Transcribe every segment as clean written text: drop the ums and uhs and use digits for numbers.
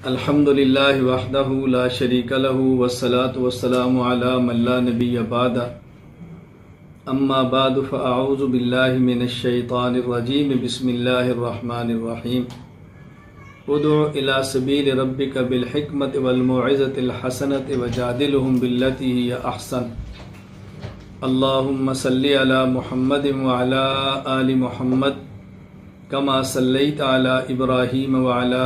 الحمد للہ وحدہ لا شریک لہ والصلاة والسلام علی من لا نبی بعد اما بعد فاعوذ باللہ من الشیطان الرجیم بسم اللہ الرحمن الرحیم ادع الی سبیل ربک بالحکمت والموعظۃ الحسنۃ وجادلہم باللتی ہی احسن اللہم صلی علی محمد وعلی آل محمد کما صلیت علی ابراہیم وعلی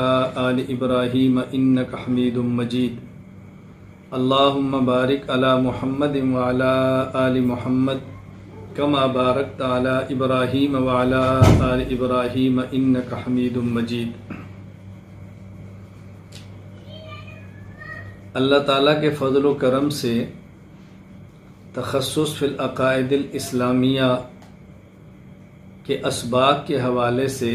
آل ابراہیم انک حمید مجید اللہم بارک علی محمد وعلی آل محمد کما بارکت علی ابراہیم وعلی آل ابراہیم انک حمید مجید۔ اللہ تعالیٰ کے فضل و کرم سے تخصص فی العقائد الاسلامیہ کے اسباق کے حوالے سے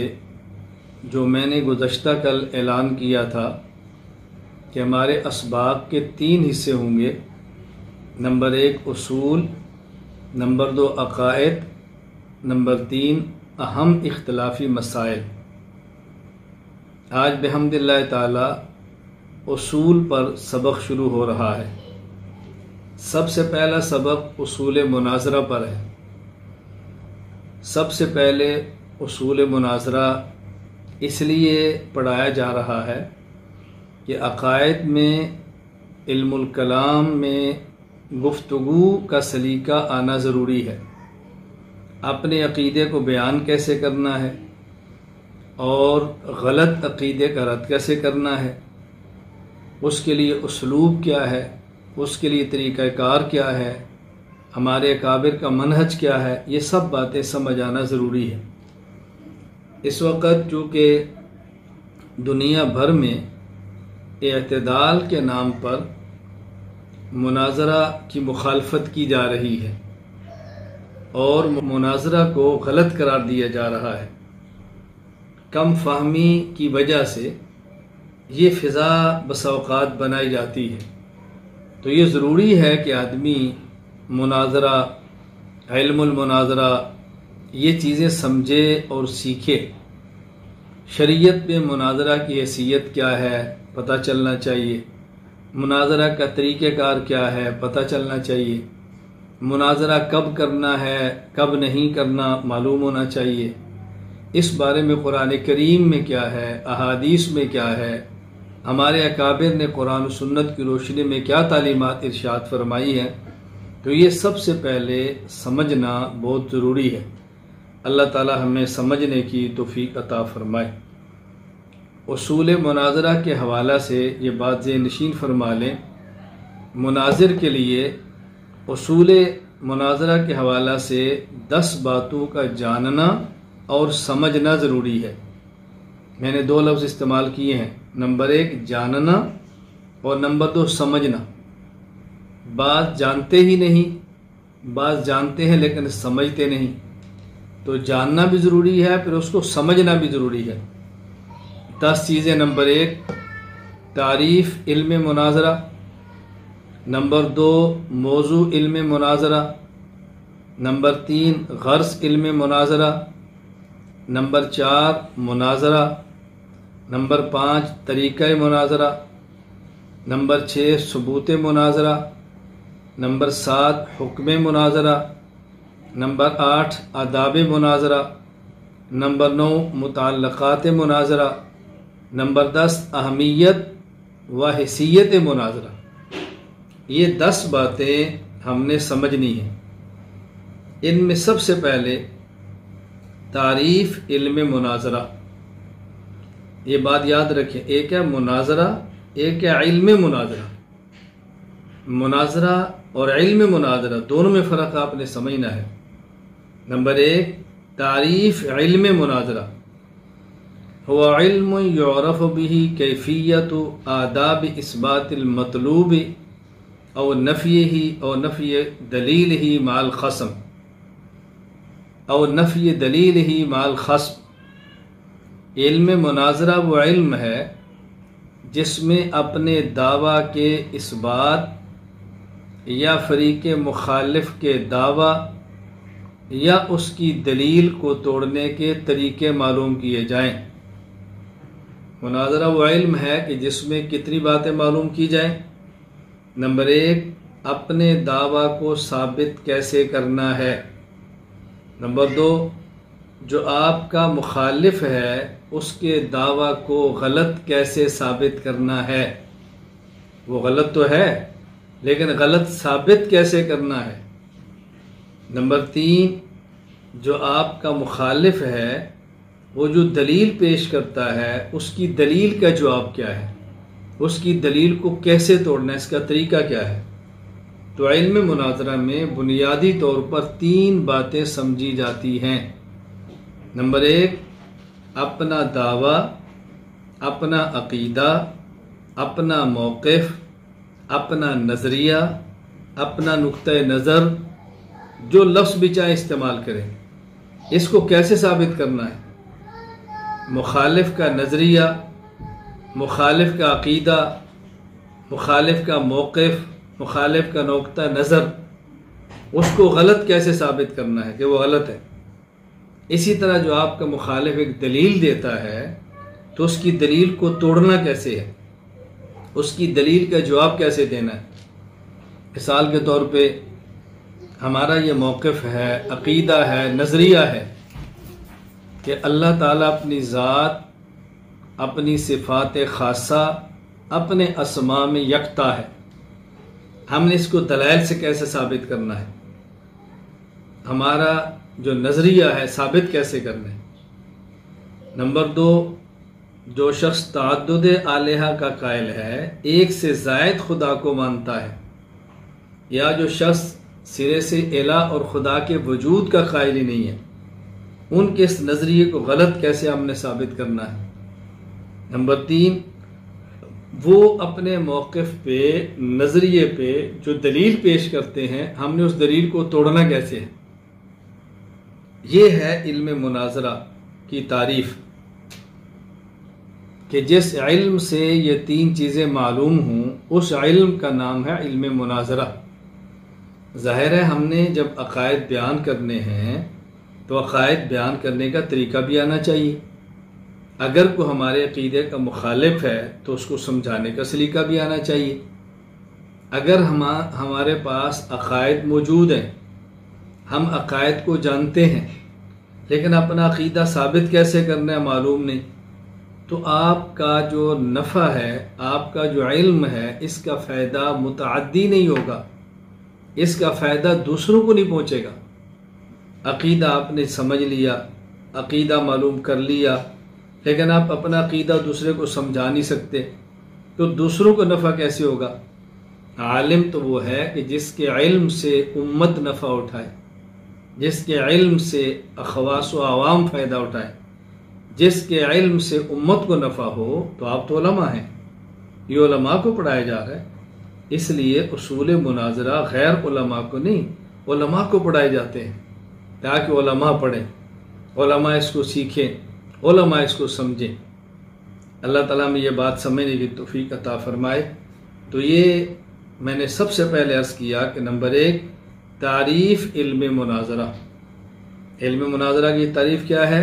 جو میں نے گزشتہ کل اعلان کیا تھا کہ ہمارے اسباق کے 3 حصے ہوں گے، نمبر 1 اصول، نمبر 2 عقائد، نمبر 3 اہم اختلافی مسائل۔ آج بحمد اللہ تعالی اصول پر سبق شروع ہو رہا ہے۔ سب سے پہلا سبق اصول مناظرہ پر ہے۔ سب سے پہلے اصول مناظرہ اس لیے پڑھایا جا رہا ہے کہ عقائد میں، علم الکلام میں گفتگو کا سلیقہ آنا ضروری ہے۔ اپنے عقیدے کو بیان کیسے کرنا ہے اور غلط عقیدے کا رد کیسے کرنا ہے، اس کے لیے اسلوب کیا ہے، اس کے لیے طریقہ کار کیا ہے، ہمارے اکابر کا منہج کیا ہے، یہ سب باتیں سمجھ آنا ضروری ہے۔ اس وقت چونکہ دنیا بھر میں اعتدال کے نام پر مناظرہ کی مخالفت کی جا رہی ہے اور مناظرہ کو غلط قرار دیا جا رہا ہے، کم فہمی کی وجہ سے یہ فضا بسا اوقات بنائی جاتی ہے۔ تو یہ ضروری ہے کہ آدمی مناظرہ، علم المناظرہ، یہ چیزیں سمجھے اور سیکھے۔ شریعت میں مناظرہ کی حیثیت کیا ہے پتہ چلنا چاہیے، مناظرہ کا طریقہ کار کیا ہے پتہ چلنا چاہیے، مناظرہ کب کرنا ہے کب نہیں کرنا معلوم ہونا چاہیے، اس بارے میں قرآن کریم میں کیا ہے، احادیث میں کیا ہے، ہمارے اکابر نے قرآن و سنت کی روشنی میں کیا تعلیمات ارشاد فرمائی ہے، تو یہ سب سے پہلے سمجھنا بہت ضروری ہے۔ اللہ تعالی ہمیں سمجھنے کی توفیق عطا فرمائے۔ اصول مناظرہ کے حوالہ سے یہ بات ذہن نشین فرما لیں، مناظر کے لیے اصول مناظرہ کے حوالہ سے 10 باتوں کا جاننا اور سمجھنا ضروری ہے۔ میں نے 2 لفظ استعمال کیے ہیں، نمبر 1 جاننا اور نمبر 2 سمجھنا۔ بعض جانتے ہی نہیں، بعض جانتے ہیں لیکن سمجھتے نہیں، تو جاننا بھی ضروری ہے، پھر اس کو سمجھنا بھی ضروری ہے۔ 10 چیزیں۔ نمبر 1 تعریف علم مناظرہ، نمبر 2 موضوع علم مناظرہ، نمبر 3 غرض علم مناظرہ، نمبر 4 مناظرہ، نمبر 5 طریقہ مناظرہ، نمبر 6 ثبوت مناظرہ، نمبر 7 حکم مناظرہ، نمبر 8 آداب مناظرہ، نمبر 9 متعلقات مناظرہ، نمبر 10 اہمیت و حیثیت مناظرہ۔ یہ 10 باتیں ہم نے سمجھنی ہیں۔ ان میں سب سے پہلے تعریف علم مناظرہ، یہ بات یاد رکھیں، ایک ہے مناظرہ، ایک ہے علم مناظرہ۔ مناظرہ اور علم مناظرہ دونوں میں فرق آپ نے سمجھنا ہے۔ نمبر 1 تعریف علم مناظرہ، هو علم يعرف به كيفية آداب إثبات المطلوب أو نفيه أو نفي دليله مع الخصم أو نفي دليله مع الخصم۔ علم مناظرہ وہ علم ہے جس میں اپنے دعویٰ کے اثبات یا فریق مخالف کے دعویٰ یا اس کی دلیل کو توڑنے کے طریقے معلوم کیے جائیں۔ مناظرہ وہ علم ہے کہ جس میں کتنی باتیں معلوم کی جائیں؟ نمبر 1، اپنے دعویٰ کو ثابت کیسے کرنا ہے۔ نمبر 2، جو آپ کا مخالف ہے اس کے دعویٰ کو غلط کیسے ثابت کرنا ہے۔ وہ غلط تو ہے لیکن غلط ثابت کیسے کرنا ہے۔ نمبر 3، جو آپ کا مخالف ہے وہ جو دلیل پیش کرتا ہے اس کی دلیل کا جواب کیا ہے، اس کی دلیل کو کیسے توڑنا ہے، اس کا طریقہ کیا ہے۔ تو علم مناظرہ میں بنیادی طور پر 3 باتیں سمجھی جاتی ہیں۔ نمبر 1، اپنا دعویٰ، اپنا عقیدہ، اپنا موقف، اپنا نظریہ، اپنا نقطہ نظر، جو لفظ بھی چاہے استعمال کریں، اس کو کیسے ثابت کرنا ہے۔ مخالف کا نظریہ، مخالف کا عقیدہ، مخالف کا موقف، مخالف کا نقطہ نظر، اس کو غلط کیسے ثابت کرنا ہے کہ وہ غلط ہے۔ اسی طرح جو آپ کا مخالف ایک دلیل دیتا ہے تو اس کی دلیل کو توڑنا کیسے ہے، اس کی دلیل کا جواب کیسے دینا ہے۔ مثال کے طور پہ ہمارا یہ موقف ہے، عقیدہ ہے، نظریہ ہے کہ اللہ تعالیٰ اپنی ذات، اپنی صفات خاصہ، اپنے اسماء میں یکتا ہے۔ ہم نے اس کو دلائل سے کیسے ثابت کرنا ہے، ہمارا جو نظریہ ہے ثابت کیسے کرنا ہے۔ نمبر 2، جو شخص تعدد الہہ کا قائل ہے، ایک سے زائد خدا کو مانتا ہے، یا جو شخص سرے سے الہ اور خدا کے وجود کا قائل ہی نہیں ہے، ان کے اس نظریے کو غلط کیسے ہم نے ثابت کرنا ہے۔ نمبر 3، وہ اپنے موقف پہ، نظریے پہ جو دلیل پیش کرتے ہیں، ہم نے اس دلیل کو توڑنا کیسے ہے۔ یہ ہے علم مناظرہ کی تعریف، کہ جس علم سے یہ 3 چیزیں معلوم ہوں اس علم کا نام ہے علم مناظرہ۔ ظاہر ہے ہم نے جب عقائد بیان کرنے ہیں تو عقائد بیان کرنے کا طریقہ بھی آنا چاہیے۔ اگر کوئی ہمارے عقیدے کا مخالف ہے تو اس کو سمجھانے کا سلیقہ بھی آنا چاہیے۔ اگر ہمارے پاس عقائد موجود ہیں، ہم عقائد کو جانتے ہیں، لیکن اپنا عقیدہ ثابت کیسے کرنا ہے معلوم نہیں، تو آپ کا جو نفع ہے، آپ کا جو علم ہے، اس کا فائدہ متعدی نہیں ہوگا، اس کا فائدہ دوسروں کو نہیں پہنچے گا۔ عقیدہ آپ نے سمجھ لیا، عقیدہ معلوم کر لیا، لیکن آپ اپنا عقیدہ دوسرے کو سمجھا نہیں سکتے، تو دوسروں کو نفع کیسے ہوگا۔ عالم تو وہ ہے کہ جس کے علم سے امت نفع اٹھائے، جس کے علم سے اخواص و عوام فائدہ اٹھائے، جس کے علم سے امت کو نفع ہو، تو آپ تو علماء ہیں، یہ علماء کو پڑھایا جا رہا ہے۔ اس لیے اصول مناظرہ غیر علماء کو نہیں، علماء کو پڑھائے جاتے ہیں، تاکہ علماء پڑھیں، علماء اس کو سیکھیں، علماء اس کو سمجھیں۔ اللہ تعالیٰ میں یہ بات سمجھنے کی توفیق عطا فرمائے۔ تو یہ میں نے سب سے پہلے عرض کیا کہ نمبر 1، تعریف علم مناظرہ۔ علم مناظرہ کی تعریف کیا ہے؟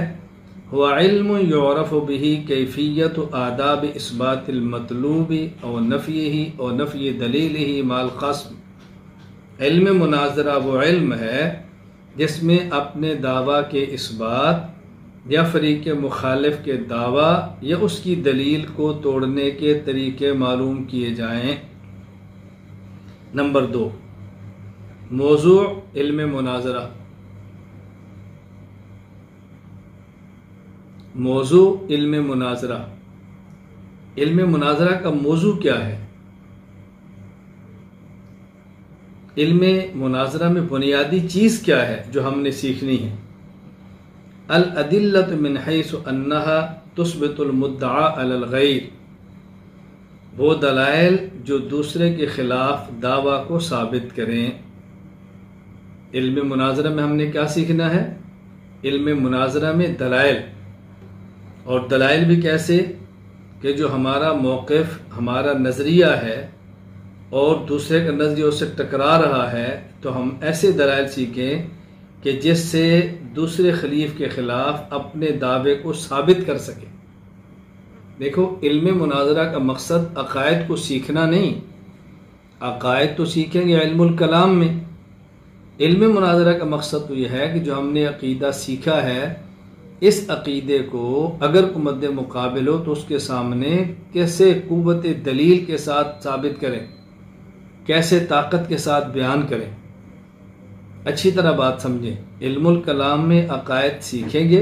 هو علم يعرف به کیفیت و آداب اثبات المطلوب او نفیہ او نفی دلیلہ مع الخصم۔ علم مناظرہ وہ علم ہے جس میں اپنے دعویٰ کے اثبات یا فریق مخالف کے دعویٰ یا اس کی دلیل کو توڑنے کے طریقے معلوم کیے جائیں۔ نمبر 2، موضوع علم مناظرہ۔ موضوع علم مناظرہ، علم مناظرہ کا موضوع کیا ہے؟ علم مناظرہ میں بنیادی چیز کیا ہے جو ہم نے سیکھنی ہے؟ الادلۃ من حیث انہا تثبت المدعا علی الغیر، وہ دلائل جو دوسرے کے خلاف دعویٰ کو ثابت کریں۔ علم مناظرہ میں ہم نے کیا سیکھنا ہے؟ علم مناظرہ میں دلائل، اور دلائل بھی کیسے کہ جو ہمارا موقف، ہمارا نظریہ ہے اور دوسرے کا نظریہ اس سے ٹکرا رہا ہے، تو ہم ایسے دلائل سیکھیں کہ جس سے دوسرے خلیف کے خلاف اپنے دعوے کو ثابت کر سکیں۔ دیکھو علم مناظرہ کا مقصد عقائد کو سیکھنا نہیں، عقائد تو سیکھیں گے علم الکلام میں، علم مناظرہ کا مقصد تو یہ ہے کہ جو ہم نے عقیدہ سیکھا ہے اس عقیدے کو اگر کوئی مد مقابل ہو تو اس کے سامنے کیسے قوت دلیل کے ساتھ ثابت کریں، کیسے طاقت کے ساتھ بیان کریں۔ اچھی طرح بات سمجھیں، علم الکلام میں عقائد سیکھیں گے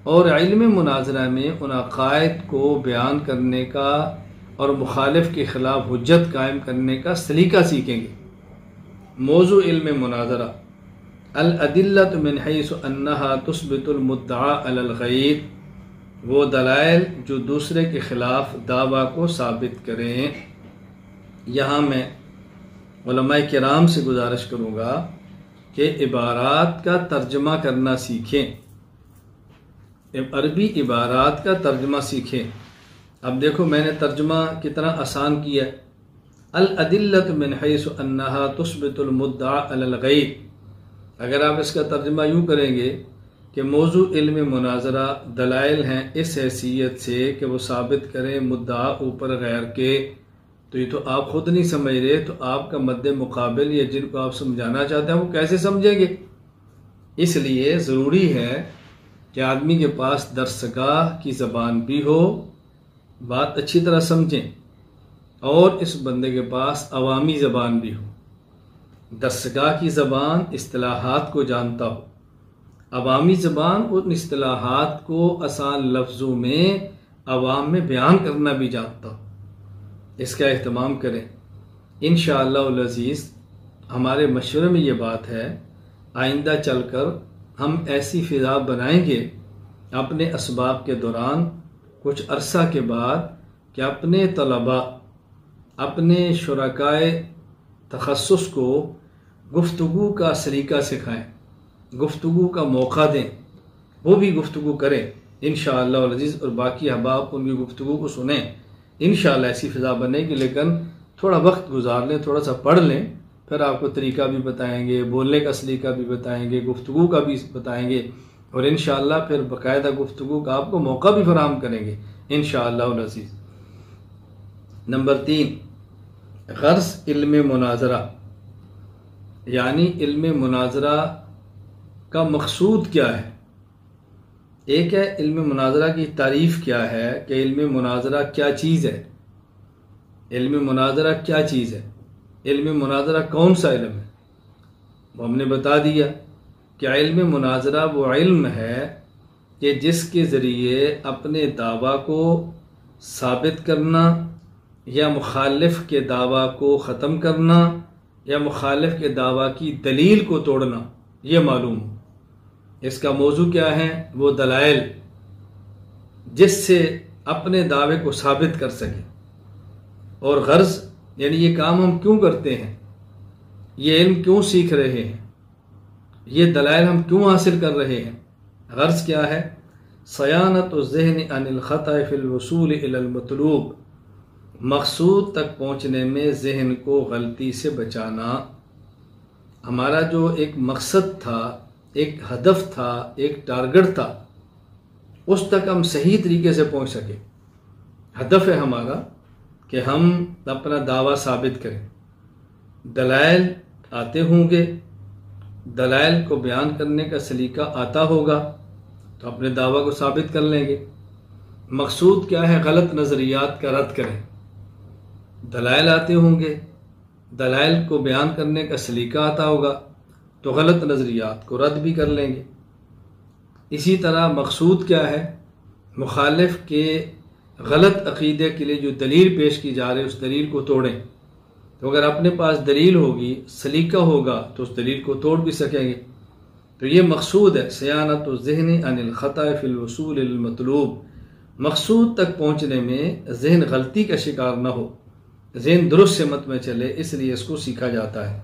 اور علم مناظرہ میں ان عقائد کو بیان کرنے کا اور مخالف کے خلاف حجت قائم کرنے کا سلیقہ سیکھیں گے۔ موضوع علم مناظرہ الادلۃ من حیث انہا تثبت المدعا علی الغیر، وہ دلائل جو دوسرے کے خلاف دعویٰ کو ثابت کریں۔ یہاں میں علماء کرام سے گزارش کروں گا کہ عبارات کا ترجمہ کرنا سیکھیں، عربی عبارات کا ترجمہ سیکھیں۔ اب دیکھو میں نے ترجمہ کتنا آسان کیا ہے، الادلۃ من حیث انہا تثبت المدعا علی الغیر۔ اگر آپ اس کا ترجمہ یوں کریں گے کہ موضوع علم مناظرہ دلائل ہیں اس حیثیت سے کہ وہ ثابت کریں مدعا اوپر غیر کے، تو یہ تو آپ خود نہیں سمجھ رہے، تو آپ کا مد مقابل یا جن کو آپ سمجھانا چاہتے ہیں وہ کیسے سمجھیں گے؟ اس لیے ضروری ہے کہ آدمی کے پاس درسگاہ کی زبان بھی ہو، بات اچھی طرح سمجھیں، اور اس بندے کے پاس عوامی زبان بھی ہو، درسگاہ کی زبان اصطلاحات کو جانتا ہو، عوامی زبان ان اصطلاحات کو آسان لفظوں میں عوام میں بیان کرنا بھی جانتا ہو۔ اس کا اہتمام کریں انشاءاللہ العزیز۔ ہمارے مشورے میں یہ بات ہے، آئندہ چل کر ہم ایسی فضا بنائیں گے اپنے اسباب کے دوران کچھ عرصہ کے بعد کہ اپنے طلباء، اپنے شرکائے تخصص کو گفتگو کا سلیقہ سکھائیں، گفتگو کا موقع دیں، وہ بھی گفتگو کریں انشاءاللہ العزیز، اور باقی احباب ان کی گفتگو کو سنیں۔ انشاءاللہ ایسی فضا بنے گی، لیکن تھوڑا وقت گزار لیں، تھوڑا سا پڑھ لیں، پھر آپ کو طریقہ بھی بتائیں گے، بولنے کا سلیقہ بھی بتائیں گے، گفتگو کا بھی بتائیں گے، اور انشاءاللہ پھر باقاعدہ گفتگو کا آپ کو موقع بھی فراہم کریں گے انشاءاللہ العزیز۔ نمبر 3، غرض علم مناظرہ، یعنی علم مناظرہ کا مقصود کیا ہے۔ ایک ہے علم مناظرہ کی تعریف کیا ہے، کہ علم مناظرہ کیا چیز ہے، علم مناظرہ کیا چیز ہے، علم مناظرہ کون سا علم ہے۔ وہ ہم نے بتا دیا کہ علم مناظرہ وہ علم ہے کہ جس کے ذریعے اپنے دعویٰ کو ثابت کرنا یا مخالف کے دعویٰ کو ختم کرنا یا مخالف کے دعویٰ کی دلیل کو توڑنا، یہ معلوم ہو۔ اس کا موضوع کیا ہے؟ وہ دلائل جس سے اپنے دعوے کو ثابت کر سکے، اور غرض یعنی یہ کام ہم کیوں کرتے ہیں، یہ علم کیوں سیکھ رہے ہیں، یہ دلائل ہم کیوں حاصل کر رہے ہیں۔ غرض کیا ہے؟ صیانت الذہن عن الخطأ فی الوصول الی المطلوب، مقصود تک پہنچنے میں ذہن کو غلطی سے بچانا۔ ہمارا جو ایک مقصد تھا، ایک ہدف تھا، ایک ٹارگٹ تھا، اس تک ہم صحیح طریقے سے پہنچ سکے۔ ہدف ہے ہمارا کہ ہم اپنا دعویٰ ثابت کریں، دلائل آتے ہوں گے، دلائل کو بیان کرنے کا سلیقہ آتا ہوگا تو اپنے دعویٰ کو ثابت کر لیں گے۔ مقصود کیا ہے؟ غلط نظریات کا رد کریں، دلائل آتے ہوں گے، دلائل کو بیان کرنے کا سلیقہ آتا ہوگا تو غلط نظریات کو رد بھی کر لیں گے۔ اسی طرح مقصود کیا ہے؟ مخالف کے غلط عقیدے کے لیے جو دلیل پیش کی جا رہی ہے اس دلیل کو توڑیں۔ تو اگر اپنے پاس دلیل ہوگی، سلیقہ ہوگا، تو اس دلیل کو توڑ بھی سکیں گے۔ تو یہ مقصود ہے، صیانت الذہن عن الخطأ فی الوصول المطلوب، مقصود تک پہنچنے میں ذہن غلطی کا شکار نہ ہو، ذہن درست سمت میں چلے، اس لیے اس کو سیکھا جاتا ہے۔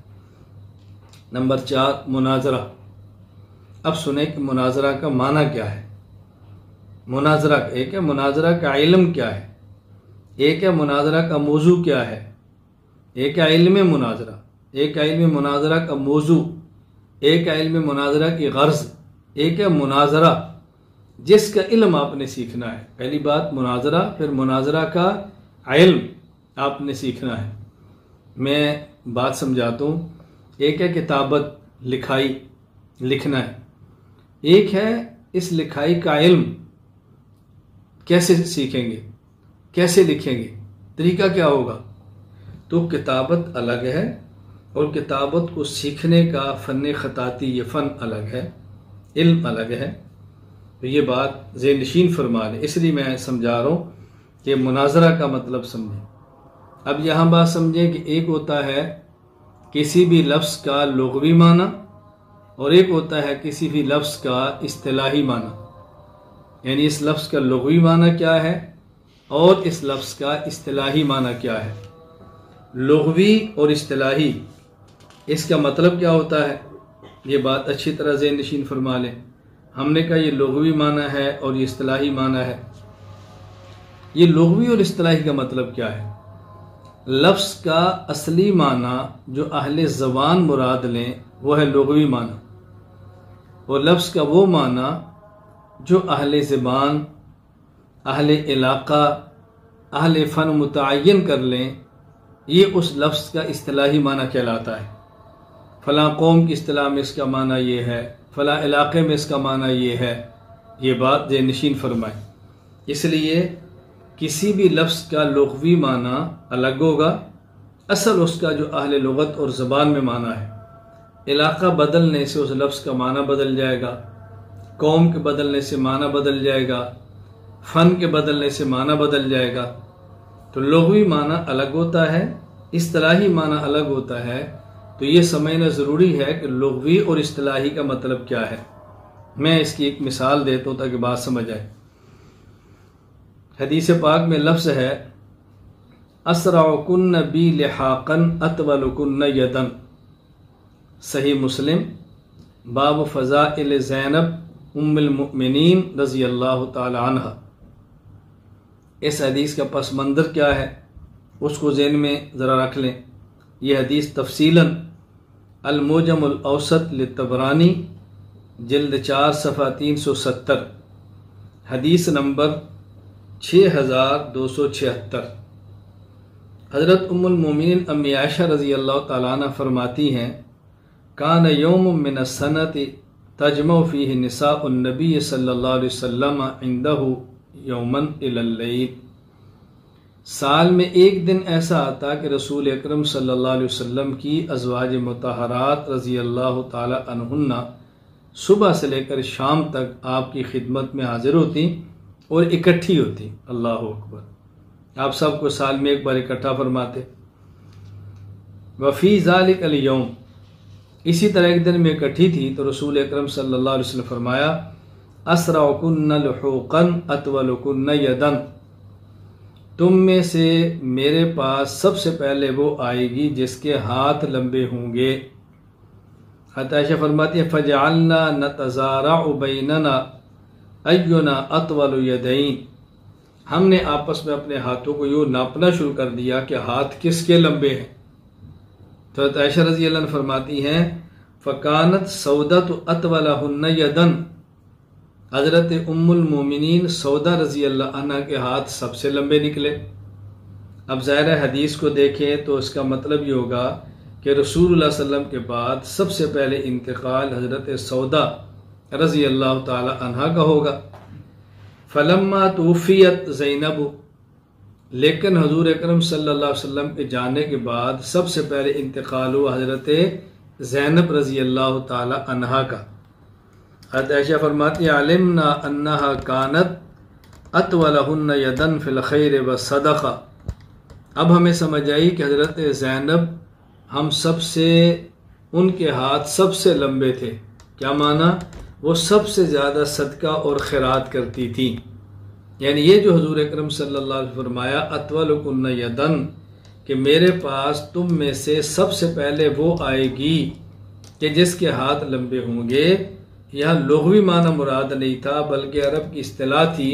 نمبر 4، مناظرہ۔ اب سنیں کہ مناظرہ کا معنی کیا ہے۔ مناظرہ ایک ہے، مناظرہ کا علم کیا ہے، ایک ہے مناظرہ کا موضوع کیا ہے، ایک ہے علم مناظرہ، ایک ہے علم مناظرہ کا موضوع، ایک ہے علم مناظرہ کی غرض، ایک ہے مناظرہ۔ جس کا علم آپ نے سیکھنا ہے. پہلی بات مناظرہ، پھر مناظرہ کا علم آپ نے سیکھنا ہے. میں بات سمجھاتا ہوں. ایک ہے کتابت، لکھائی، لکھنا ہے. ایک ہے اس لکھائی کا علم کیسے سیکھیں گے، کیسے لکھیں گے، طریقہ کیا ہوگا. تو کتابت الگ ہے اور کتابت کو سیکھنے کا فن خطاطی، یہ فن الگ ہے، علم الگ ہے. تو یہ بات ذہن نشین فرما لیں. اس لیے میں سمجھا رہا ہوں کہ مناظرہ کا مطلب سمجھیں. اب یہاں بات سمجھیں کہ ایک ہوتا ہے کسی بھی لفظ کا لغوی معنی اور ایک ہوتا ہے کسی بھی لفظ کا اصطلاحی معنی. یعنی اس لفظ کا لغوی معنی کیا ہے اور اس لفظ کا اصطلاحی معنی کیا ہے. لغوی اور اصطلاحی، اس کا مطلب کیا ہوتا ہے، یہ بات اچھی طرح ذہن نشین فرما لیں. ہم نے کہا یہ لغوی معنی ہے اور یہ اصطلاحی معنی ہے. یہ لغوی اور اصطلاحی کا مطلب کیا ہے؟ لفظ کا اصلی معنی جو اہل زبان مراد لیں وہ ہے لغوی معنی، اور لفظ کا وہ معنی جو اہل زبان، اہل علاقہ، اہل فن متعین کر لیں، یہ اس لفظ کا اصطلاحی معنی کہلاتا ہے. فلاں قوم کی اصطلاح میں اس کا معنی یہ ہے، فلاں علاقے میں اس کا معنی یہ ہے. یہ بات ذہن نشین فرمائیں. اس لیے کسی بھی لفظ کا لغوی معنی الگ ہوگا، اصل اس کا جو اہل لغت اور زبان میں معنی ہے. علاقہ بدلنے سے اس لفظ کا معنی بدل جائے گا، قوم کے بدلنے سے معنی بدل جائے گا، فن کے بدلنے سے معنی بدل جائے گا. تو لغوی معنی الگ ہوتا ہے، اصطلاحی معنی الگ ہوتا ہے. تو یہ سمجھنا ضروری ہے کہ لغوی اور اصطلاحی کا مطلب کیا ہے. میں اس کی ایک مثال دیتا ہوں تاکہ بات سمجھ آئے. حدیث پاک میں لفظ ہے اسرعکن بی لحاقا اطولکن یدن. صحیح مسلم باب فضائل زینب ام المؤمنین رضی اللہ تعالی عنہ. اس حدیث کا پس منظر کیا ہے اس کو ذہن میں ذرا رکھ لیں. یہ حدیث تفصیلاً المعجم الاوسط للطبرانی جلد 4 صفحہ 370 حدیث نمبر 6276. حضرت ام المومنین امی عائشہ رضی اللہ تعالیٰ عنہ فرماتی ہیں کان یوم من السنۃ تجمع فیہ نساء النبی صلی اللہ علیہ وسلم عندہ یوما الی اللیل. سال میں ایک دن ایسا آتا کہ رسول اکرم صلی اللہ علیہ وسلم کی ازواج مطہرات رضی اللہ تعالی عنہن صبح سے لے کر شام تک آپ کی خدمت میں حاضر ہوتی اور اکٹھی ہوتی. اللہ اکبر. آپ سب کو سال میں ایک بار اکٹھا فرماتے. وفی ذالک الیوم، اسی طرح ایک دن میں اکٹھی تھی تو رسول اکرم صلی اللہ علیہ وسلم فرمایا اسرعکن لحوقا اطولکن یدن. تم میں سے میرے پاس سب سے پہلے وہ آئے گی جس کے ہاتھ لمبے ہوں گے. عائشہ فرماتی ہے فجعلنا نتزارع بیننا اینا اطول یدین. ہم نے آپس میں اپنے ہاتھوں کو یوں ناپنا شروع کر دیا کہ ہاتھ کس کے لمبے ہیں. تو عائشہ رضی اللہ عنہ فرماتی ہیں فکانت سودۃ اطولہن یدن. حضرت ام المومنین سودہ رضی اللہ عنہ کے ہاتھ سب سے لمبے نکلے. اب ظاہر حدیث کو دیکھیں تو اس کا مطلب یہ ہوگا کہ رسول اللہ صلی اللہ علیہ وسلم کے بعد سب سے پہلے انتقال حضرت سودہ رضی اللہ تعالی عنہ کا ہوگا. فلما توفیت زینب، لیکن حضور اکرم صلی اللہ علیہ وسلم کے جانے کے بعد سب سے پہلے انتقال ہوا حضرت زینب رضی اللہ تعالی عنہ کا. حضرت عائشہ فرماتی علمنا انہا کانت اطولہن یدن فی الخیر والصدقہ. اب ہمیں سمجھ آئی کہ حضرت زینب ہم سب سے، ان کے ہاتھ سب سے لمبے تھے. کیا معنی؟ وہ سب سے زیادہ صدقہ اور خیرات کرتی تھی. یعنی یہ جو حضور اکرم صلی اللہ علیہ وسلم فرمایا اطولکن یدن کہ میرے پاس تم میں سے سب سے پہلے وہ آئے گی کہ جس کے ہاتھ لمبے ہوں گے. یہاں لغوی معنی مراد نہیں تھا بلکہ عرب کی اصطلاح تھی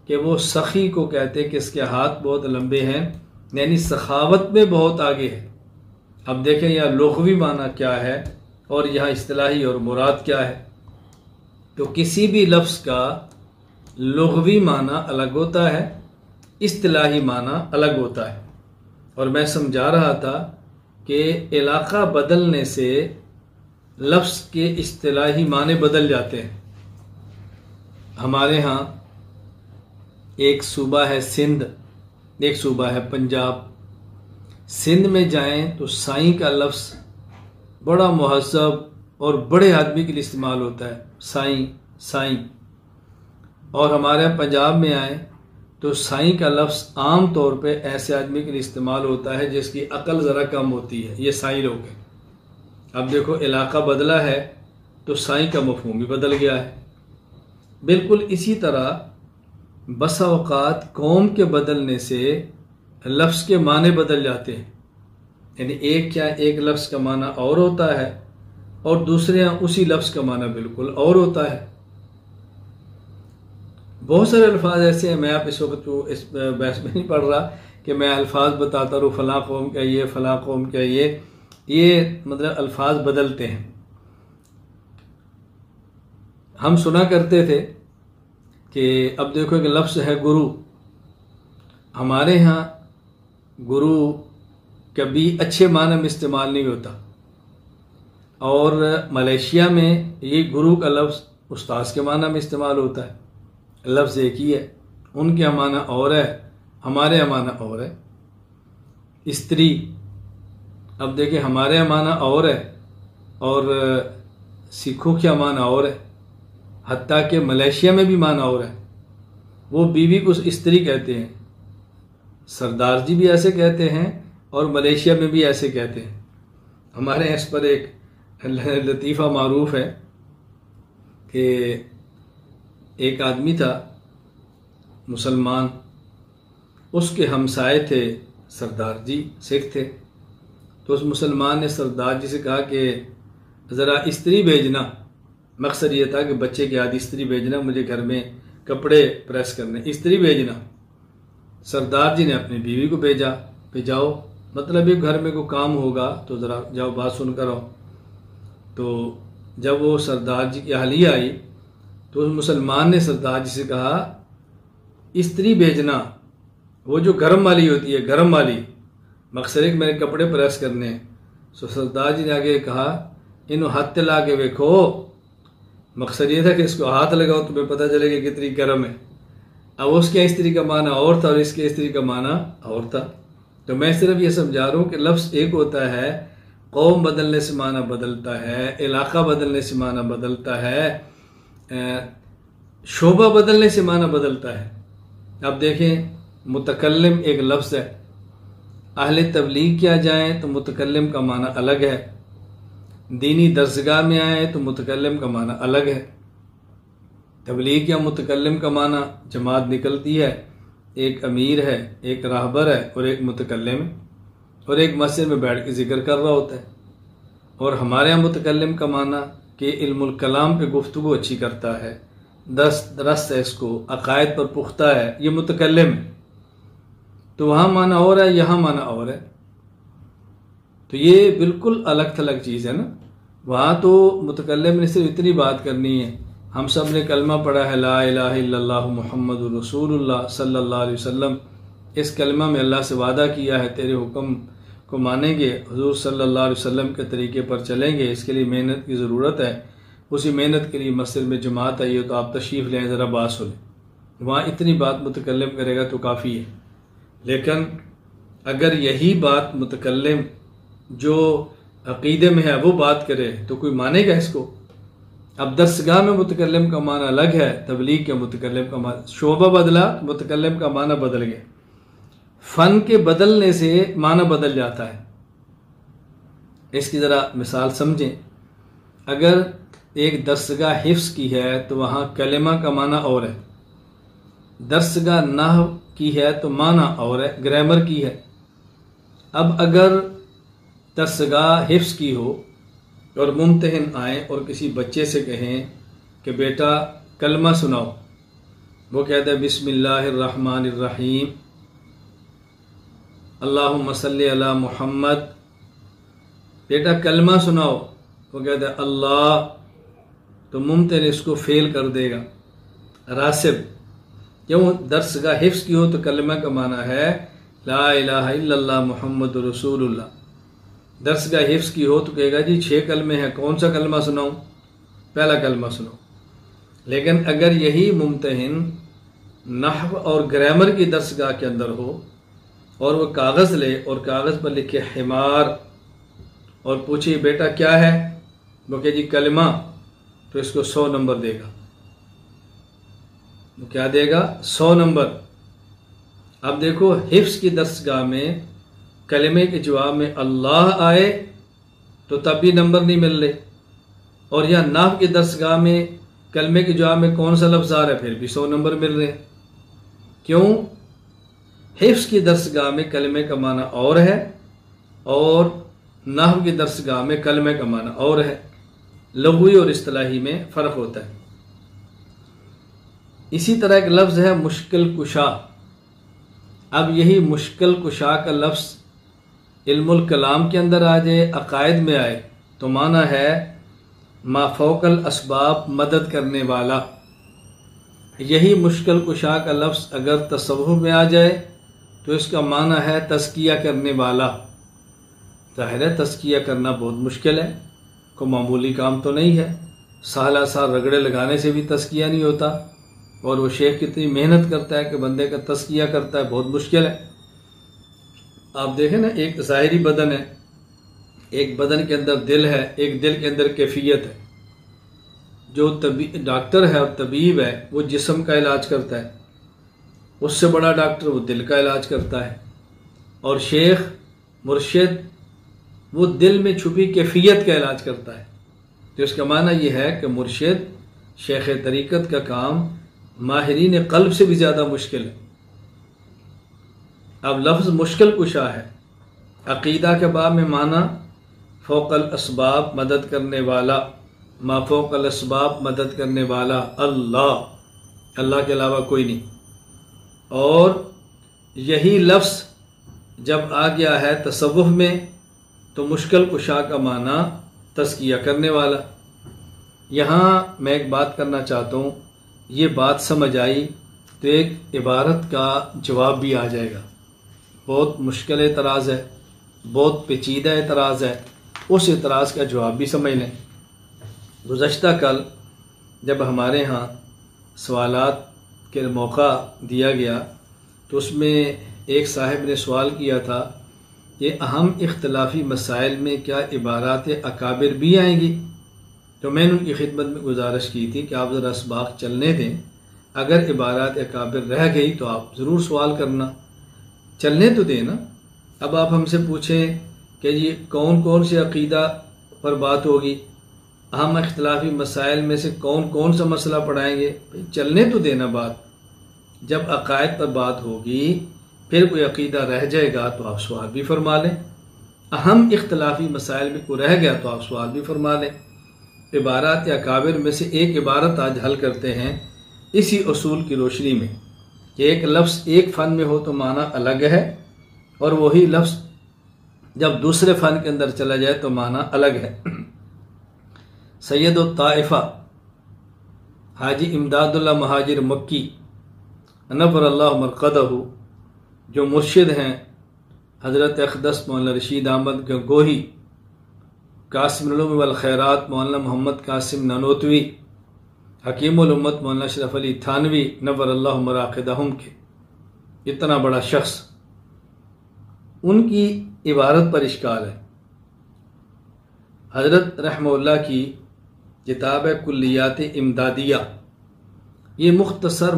کہ وہ سخی کو کہتے کہ اس کے ہاتھ بہت لمبے ہیں، یعنی سخاوت میں بہت آگے ہے. اب دیکھیں یہاں لغوی معنی کیا ہے اور یہاں اصطلاحی اور مراد کیا ہے. تو کسی بھی لفظ کا لغوی معنی الگ ہوتا ہے، اصطلاحی معنی الگ ہوتا ہے۔ اور میں سمجھا رہا تھا کہ علاقہ بدلنے سے لفظ کے اصطلاحی معنی بدل جاتے ہیں۔ ہمارے ہاں ایک صوبہ ہے سندھ، ایک صوبہ ہے پنجاب۔ سندھ میں جائیں تو سائیں کا لفظ بڑا مہذب اور بڑے آدمی کے لیے استعمال ہوتا ہے، سائیں سائیں۔ اور ہمارے پنجاب میں آئیں تو سائیں کا لفظ عام طور پہ ایسے آدمی کے لیے استعمال ہوتا ہے جس کی عقل ذرا کم ہوتی ہے، یہ سائیں لوگ ہیں۔ اب دیکھو علاقہ بدلا ہے تو سائیں کا مفہوم بھی بدل گیا ہے۔ بالکل اسی طرح بسا اوقات قوم کے بدلنے سے لفظ کے معنی بدل جاتے ہیں، یعنی ایک لفظ کا معنی اور ہوتا ہے اور دوسرے یہاں اسی لفظ کا معنی بالکل اور ہوتا ہے۔ بہت سارے الفاظ ایسے ہیں، میں آپ اس وقت اس بحث میں نہیں پڑھ رہا کہ میں الفاظ بتاتا رہوں فلاں قوم کا یہ، فلاں قوم کا یہ مطلب الفاظ بدلتے ہیں۔ ہم سنا کرتے تھے کہ اب دیکھو کہ لفظ ہے گرو، ہمارے ہاں گرو کبھی اچھے معنی میں استعمال نہیں ہوتا، اور ملیشیا میں یہ گرو کا لفظ استاذ کے معنی میں استعمال ہوتا ہے، لفظ ایک ہی ہے، ان کے معنی اور ہے، ہمارے معنی اور ہے۔ استری، اب دیکھیں ہمارے معنی اور ہے اور سکھوں کے معنی اور ہے، حتیٰ کہ ملیشیا میں بھی معنی اور ہے، وہ بیوی کو استری کہتے ہیں، سردار جی بھی ایسے کہتے ہیں اور ملیشیا میں بھی ایسے کہتے ہیں۔ ہمارے اس پر ایک لطیفہ معروف ہے کہ ایک آدمی تھا مسلمان، اس کے ہمسائے تھے سردار جی، سکھ تھے، تو اس مسلمان نے سردار جی سے کہا کہ ذرا استری بھیجنا، مقصد یہ تھا کہ بچے کی آدھی استری بھیجنا، مجھے گھر میں کپڑے پریس کرنے، استری بھیجنا۔ سردار جی نے اپنی بیوی کو بھیجا کہ جاؤ، مطلب یہ گھر میں کوئی کام ہوگا تو ذرا جاؤ بات سن کر آؤ۔ تو جب وہ سردار جی کی اہلیہ آئی تو اس مسلمان نے سردار جی سے کہا استری بھیجنا، وہ جو گرم والی ہوتی ہے، گرم والی، مقصد ہے کہ میرے کپڑے پریس کرنے ہیں۔ سو سردار جی نے آگے کہا انہوں ہاتھ لا کے دیکھو، مقصد یہ تھا کہ اس کو ہاتھ لگاؤ تمہیں پتہ چلے گا کتنی گرم ہے۔ اب اس کے استری کا معنی اور تھا اور اس کے استری کا معنی اور تھا۔ تو میں صرف یہ سمجھا رہا ہوں کہ لفظ ایک ہوتا ہے، قوم بدلنے سے معنی بدلتا ہے، علاقہ بدلنے سے معنی بدلتا ہے، شعبہ بدلنے سے معنی بدلتا ہے۔ اب دیکھیں متکلم ایک لفظ ہے، اہل تبلیغ کیا جائیں تو متکلم کا معنی الگ ہے، دینی درسگاہ میں آئیں تو متکلم کا معنی الگ ہے۔ تبلیغ یا متکلم کا معنی جماعت نکلتی ہے، ایک امیر ہے، ایک راہبر ہے اور ایک متکلم ہے، اور ایک مسجد میں بیٹھ کے ذکر کر رہا ہوتا ہے۔ اور ہمارے یہاں متکلم کا معنی کہ علم الکلام پہ گفتگو اچھی کرتا ہے، درست ہے، اس کو عقائد پر پختہ ہے، یہ متکلم ہے۔ تو وہاں معنی اور ہے، یہاں معنی اور ہے، تو یہ بالکل الگ تھلگ چیز ہے نا۔ وہاں تو متکلم نے صرف اتنی بات کرنی ہے، ہم سب نے کلمہ پڑھا ہے لا الہ الا اللہ محمد رسول اللہ صلی اللہ علیہ وسلم، اس کلمہ میں اللہ سے وعدہ کیا ہے تیرے حکم کو مانیں گے، حضور صلی اللہ علیہ وسلم کے طریقے پر چلیں گے، اس کے لیے محنت کی ضرورت ہے، اسی محنت کے لیے مسجد میں جماعت آئی ہے تو آپ تشریف لیں، ذرا بات سنیں۔ وہاں اتنی بات متکلم کرے گا تو کافی ہے۔ لیکن اگر یہی بات متکلم جو عقیدے میں ہے وہ بات کرے تو کوئی مانے گا اس کو؟ اب درسگاہ میں متکلم کا معنی الگ ہے، تبلیغ کے متکلم کا معنی، شعبہ بدلا متکلم کا معنی بدل گیا۔ فن کے بدلنے سے معنی بدل جاتا ہے۔ اس کی ذرا مثال سمجھیں، اگر ایک درسگاہ حفظ کی ہے تو وہاں کلمہ کا معنی اور ہے، درسگاہ نحو کی ہے تو معنی اور ہے، گرامر کی ہے۔ اب اگر درسگاہ حفظ کی ہو اور ممتحن آئیں اور کسی بچے سے کہیں کہ بیٹا کلمہ سناؤ، وہ کہتا ہے بسم اللہ الرحمن الرحیم اللہم صلی علی محمد، بیٹا کلمہ سناؤ، وہ کہتا ہے اللہ، تو ممتحن اس کو فیل کر دے گا، راسب کیوں؟ درس گاہ حفظ کی ہو تو کلمہ کا معنی ہے لا الہ الا اللہ محمد رسول اللہ۔ درس گاہ حفظ کی ہو تو کہے گا جی 6 کلمے ہیں، کون سا کلمہ سناؤں؟ پہلا کلمہ سنو۔ لیکن اگر یہی ممتحن نحو اور گرامر کی درس گاہ کے اندر ہو اور وہ کاغذ لے اور کاغذ پر لکھے حمار اور پوچھے بیٹا کیا ہے، وہ کہ جی کلمہ، تو اس کو 100 نمبر دے گا۔ وہ کیا دے گا؟ 100 نمبر۔ اب دیکھو حفظ کی درس گاہ میں کلمے کے جواب میں اللہ آئے تو تب بھی نمبر نہیں مل رہے، اور یا نحو کی درس گاہ میں کلمے کے جواب میں کون سا لفظ آ رہا ہے پھر بھی 100 نمبر مل رہے ہیں۔ کیوں؟ حفظ کی درس گاہ میں کلمے کا معنی اور ہے اور نحو کی درس گاہ میں کلمے کا معنی اور ہے، لغوی اور اصطلاحی میں فرق ہوتا ہے۔ اسی طرح ایک لفظ ہے مشکل کشا۔ اب یہی مشکل کشا کا لفظ علم الکلام کے اندر آ جائے، عقائد میں آئے تو معنی ہے ما فوق الاسباب، مدد کرنے والا۔ یہی مشکل کشا کا لفظ اگر تصوف میں آ جائے تو اس کا معنی ہے تزکیہ کرنے والا۔ ظاہر ہے تزکیہ کرنا بہت مشکل ہے، کوئی معمولی کام تو نہیں ہے، سالہ سال رگڑے لگانے سے بھی تزکیہ نہیں ہوتا، اور وہ شیخ کتنی محنت کرتا ہے کہ بندے کا تزکیہ کرتا ہے، بہت مشکل ہے۔ آپ دیکھیں نا، ایک ظاہری بدن ہے، ایک بدن کے اندر دل ہے، ایک دل کے اندر کیفیت ہے۔ جو ڈاکٹر ہے اور طبیب ہے وہ جسم کا علاج کرتا ہے، اس سے بڑا ڈاکٹر وہ دل کا علاج کرتا ہے، اور شیخ مرشد وہ دل میں چھپی کیفیت کا علاج کرتا ہے۔ تو اس کا معنی یہ ہے کہ مرشد شیخ طریقت کا کام ماہرین قلب سے بھی زیادہ مشکل ہے۔ اب لفظ مشکل کشا ہے، عقیدہ کے باب میں معنی فوق الاسباب، مدد کرنے والا، ما فوق الاسباب، مدد کرنے والا اللہ، اللہ کے علاوہ کوئی نہیں۔ اور یہی لفظ جب آ گیا ہے تصوف میں تو مشکل کشا کا معنی تزکیہ کرنے والا۔ یہاں میں ایک بات کرنا چاہتا ہوں، یہ بات سمجھ آئی تو ایک عبارت کا جواب بھی آ جائے گا۔ بہت مشکل اعتراض ہے، بہت پیچیدہ اعتراض ہے، اس اعتراض کا جواب بھی سمجھ لیں۔ گزشتہ کل جب ہمارے ہاں سوالات کے موقع دیا گیا تو اس میں ایک صاحب نے سوال کیا تھا کہ اہم اختلافی مسائل میں کیا عبارات اکابر بھی آئیں گی؟ تو میں نے ان کی خدمت میں گزارش کی تھی کہ آپ ذرا اسباق چلنے دیں، اگر عبارات اکابر رہ گئی تو آپ ضرور سوال کرنا، چلنے تو دیں نا۔ اب آپ ہم سے پوچھیں کہ یہ کون کون سے عقیدہ پر بات ہوگی، اہم اختلافی مسائل میں سے کون کون سا مسئلہ پڑھائیں گے؟ چلنے تو دینا بات۔ جب عقائد پر بات ہوگی پھر کوئی عقیدہ رہ جائے گا تو آپ سوال بھی فرما لیں، اہم اختلافی مسائل میں کوئی رہ گیا تو آپ سوال بھی فرما لیں۔ عبارات اکابر میں سے ایک عبارت آج حل کرتے ہیں اسی اصول کی روشنی میں کہ ایک لفظ ایک فن میں ہو تو معنی الگ ہے، اور وہی لفظ جب دوسرے فن کے اندر چلا جائے تو معنی الگ ہے۔ سید الطائفہ حاجی امداد اللہ مہاجر مکی نور اللہ مرقدہ، جو مرشد ہیں حضرت اقدس مولانا رشید احمد گنگوہی، قاسم العلوم والخیرات مولانا محمد قاسم نانوتوی، حکیم الامت مولانا اشرف علی تھانوی نور اللہ مراقدہم کے، اتنا بڑا شخص، ان کی عبارت پر اشکال ہے۔ حضرت رحمہ اللہ کی کتاب ہے کلیات امدادیہ، یہ مختصر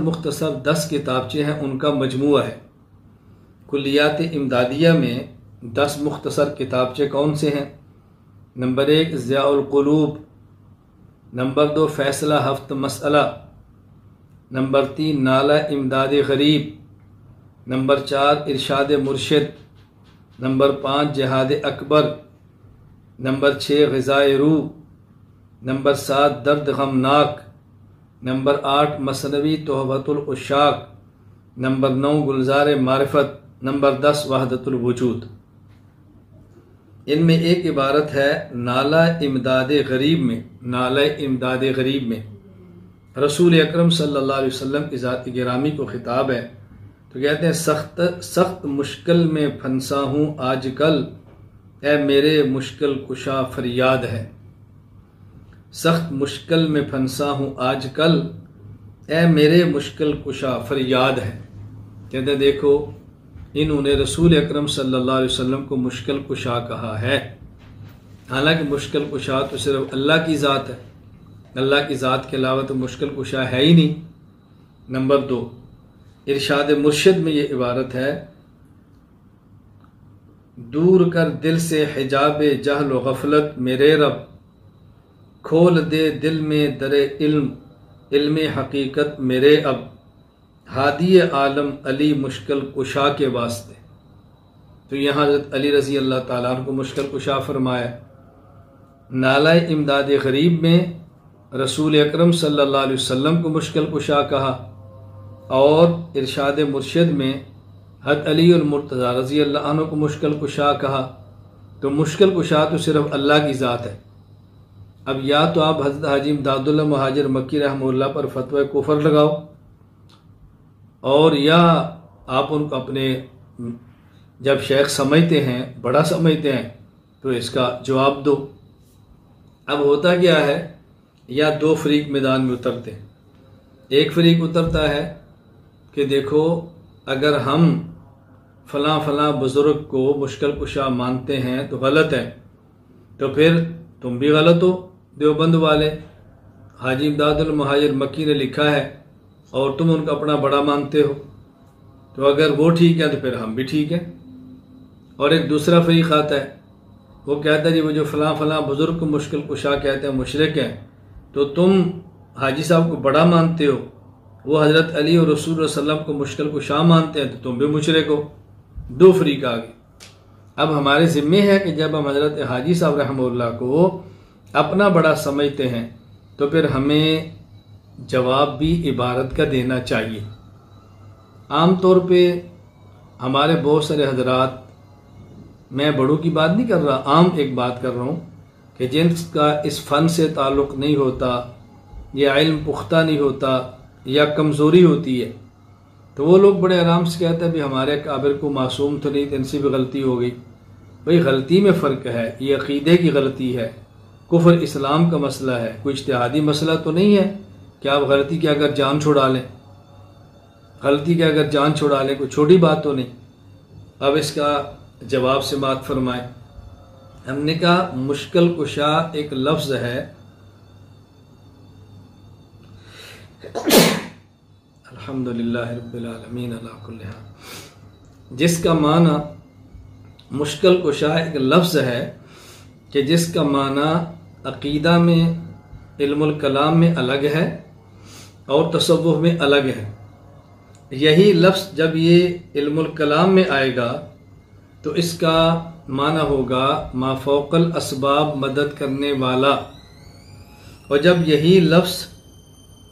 10 کتابچے ہیں، ان کا مجموعہ ہے۔ کلیات امدادیہ میں 10 مختصر کتابچے کون سے ہیں؟ نمبر 1 ضیاء القلوب، نمبر 2 فیصلہ ہفت مسئلہ، نمبر 3 نالہ امداد غریب، نمبر 4 ارشاد مرشد، نمبر 5 جہاد اکبر، نمبر 6 غذائے روح، نمبر 7 درد غمناک، نمبر 8 مثنوی تحفۃ العشاق، نمبر 9 گلزار معرفت، نمبر 10 وحدت الوجود۔ ان میں ایک عبارت ہے نالہ امداد غریب میں، نالہ امداد غریب میں رسول اکرم صلی اللہ علیہ وسلم کی ذات گرامی کو خطاب ہے، تو کہتے ہیں سخت مشکل میں پھنسا ہوں آج کل، اے میرے مشکل کشا فریاد ہے۔ سخت مشکل میں پھنسا ہوں آج کل، اے میرے مشکل کشا فریاد ہے۔ کہتے ہیں دیکھو انہوں نے رسول اکرم صلی اللہ علیہ وسلم کو مشکل کشا کہا ہے، حالانکہ مشکل کشا تو صرف اللہ کی ذات ہے، اللہ کی ذات کے علاوہ تو مشکل کشا ہے ہی نہیں۔ نمبر 2، ارشاد مرشد میں یہ عبارت ہے، دور کر دل سے حجاب جہل و غفلت میرے رب، کھول دے دل میں در علم حقیقت میرے اب، ہادی عالم علی مشکل کشا کے واسطے۔ تو یہاں حضرت علی رضی اللہ تعالیٰ عنہ کو مشکل کشا فرمایا۔ نالہ امداد غریب میں رسول اکرم صلی اللہ علیہ وسلم کو مشکل کشا کہا، اور ارشاد مرشد میں حضرت علی المرتضیٰ رضی اللہ عنہ کو مشکل کشا کہا۔ تو مشکل کشا تو صرف اللہ کی ذات ہے۔ اب یا تو آپ حضرت حاجی امداد اللہ مہاجر مکی رحمہ اللہ پر فتوی کفر لگاؤ، اور یا آپ ان کو اپنے جب شیخ سمجھتے ہیں، بڑا سمجھتے ہیں، تو اس کا جواب دو۔ اب ہوتا کیا ہے، یا دو فریق میدان میں اترتے ہیں۔ ایک فریق اترتا ہے کہ دیکھو اگر ہم فلاں فلاں بزرگ کو مشکل کشا مانتے ہیں تو غلط ہے، تو پھر تم بھی غلط ہو دیوبند والے، حاجی امداد المہاجر مکی نے لکھا ہے اور تم ان کا اپنا بڑا مانتے ہو، تو اگر وہ ٹھیک ہے تو پھر ہم بھی ٹھیک ہیں۔ اور ایک دوسرا فریق آتا ہے، وہ کہتا ہے جی وہ جو فلاں فلاں بزرگ کو مشکل کشا کہتے ہیں مشرک ہیں، تو تم حاجی صاحب کو بڑا مانتے ہو، وہ حضرت علی اور رسول اللہ صلی اللہ علیہ وسلم کو مشکل کشا مانتے ہیں، تو تم بھی مشرک ہو۔ دو فریق آ گئے۔ اب ہمارے ذمے ہے کہ جب ہم حضرت حاجی صاحب رحمہ اللہ کو اپنا بڑا سمجھتے ہیں تو پھر ہمیں جواب بھی عبارت کا دینا چاہیے۔ عام طور پہ ہمارے بہت سارے حضرات، میں بڑوں کی بات نہیں کر رہا، عام ایک بات کر رہا ہوں کہ جن کا اس فن سے تعلق نہیں ہوتا، یا علم پختہ نہیں ہوتا، یا کمزوری ہوتی ہے، تو وہ لوگ بڑے آرام سے کہتے ہیں بھی ہمارے کابر کو معصوم تو نہیں، ان سے بھی غلطی ہو گئی۔ بھئی غلطی میں فرق ہے، یہ عقیدے کی غلطی ہے، کفر اسلام کا مسئلہ ہے، کوئی اجتہادی مسئلہ تو نہیں ہے کہ آپ غلطی کے اگر جان چھڑا لیں، غلطی کے اگر جان چھڑا لیں کوئی چھوٹی بات تو نہیں۔ اب اس کا جواب سے بات فرمائیں۔ ہم نے کہا مشکل کشا ایک لفظ ہے، الحمدللہ رب العالمین علی کل حال، جس کا معنی مشکل کشا ایک لفظ ہے کہ جس کا معنی عقیدہ میں، علم الکلام میں الگ ہے اور تصوف میں الگ ہے۔ یہی لفظ جب یہ علم الکلام میں آئے گا تو اس کا معنی ہوگا ما فوق الاسباب مدد کرنے والا، اور جب یہی لفظ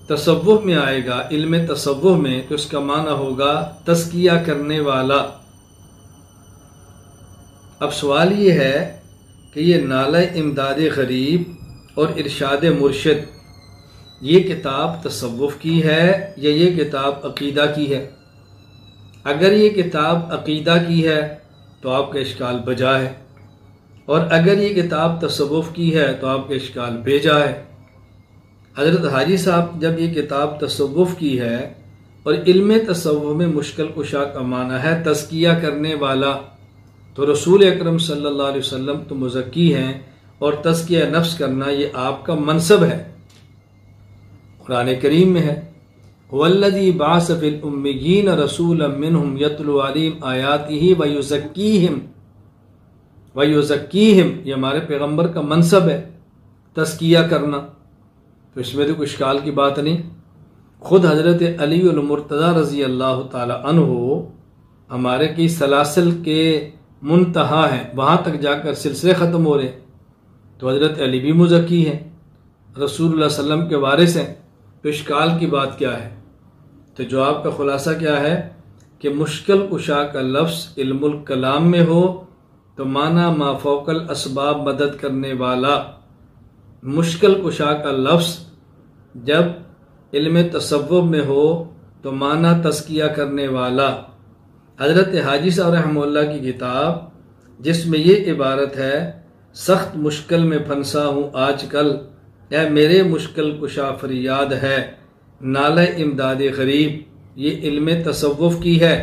تصوف میں آئے گا، علم تصوف میں، تو اس کا معنی ہوگا تزکیہ کرنے والا۔ اب سوال یہ ہے کہ یہ نالہ امداد غریب اور ارشاد مرشد، یہ کتاب تصوف کی ہے یا یہ کتاب عقیدہ کی ہے؟ اگر یہ کتاب عقیدہ کی ہے تو آپ کا اشکال بجا ہے، اور اگر یہ کتاب تصوف کی ہے تو آپ کا اشکال بھیجا ہے۔ حضرت حاجی صاحب جب یہ کتاب تصوف کی ہے اور علم تصوف میں مشکل کشا کا معنی ہے تزکیہ کرنے والا، تو رسول اکرم صلی اللہ علیہ وسلم تو مزکی ہیں، اور تزکیہ نفس کرنا یہ آپ کا منصب ہے۔ قرآن کریم میں ہے وَالَّذِي بَعَثَ فِي الْأُمِّيِّينَ رَسُولًا مِّنْهُمْ يَتْلُو عَلَيْهِمْ آيَاتِهِ وَيُزَكِّيهِمْ، یہ ہمارے پیغمبر کا منصب ہے تزکیہ کرنا، تو اس میں تو کوئی اشکال کی بات نہیں۔ خود حضرت علی المرتضیٰ رضی اللہ تعالی عنہ ہمارے کی سلاسل کے منتہا ہیں، وہاں تک جا کر سلسلے ختم ہو رہے، تو حضرت علی بھی مزکی ہیں، رسول اللہ صلی اللہ علیہ وسلم کے وارث ہیں، تو اشکال کی بات کیا ہے؟ تو جواب کا خلاصہ کیا ہے کہ مشکل کشا کا لفظ علم الکلام میں ہو تو معنی ما فوق الاسباب مدد کرنے والا، مشکل کشا کا لفظ جب علم تصوف میں ہو تو معنی تزکیہ کرنے والا حضرت حاجی صاحب رحمہ اللہ کی کتاب، جس میں یہ عبارت ہے، سخت مشکل میں پھنسا ہوں آج کل، اے میرے مشکل کشا فریاد ہے، نالہ امداد غریب، یہ علم تصوف کی ہے۔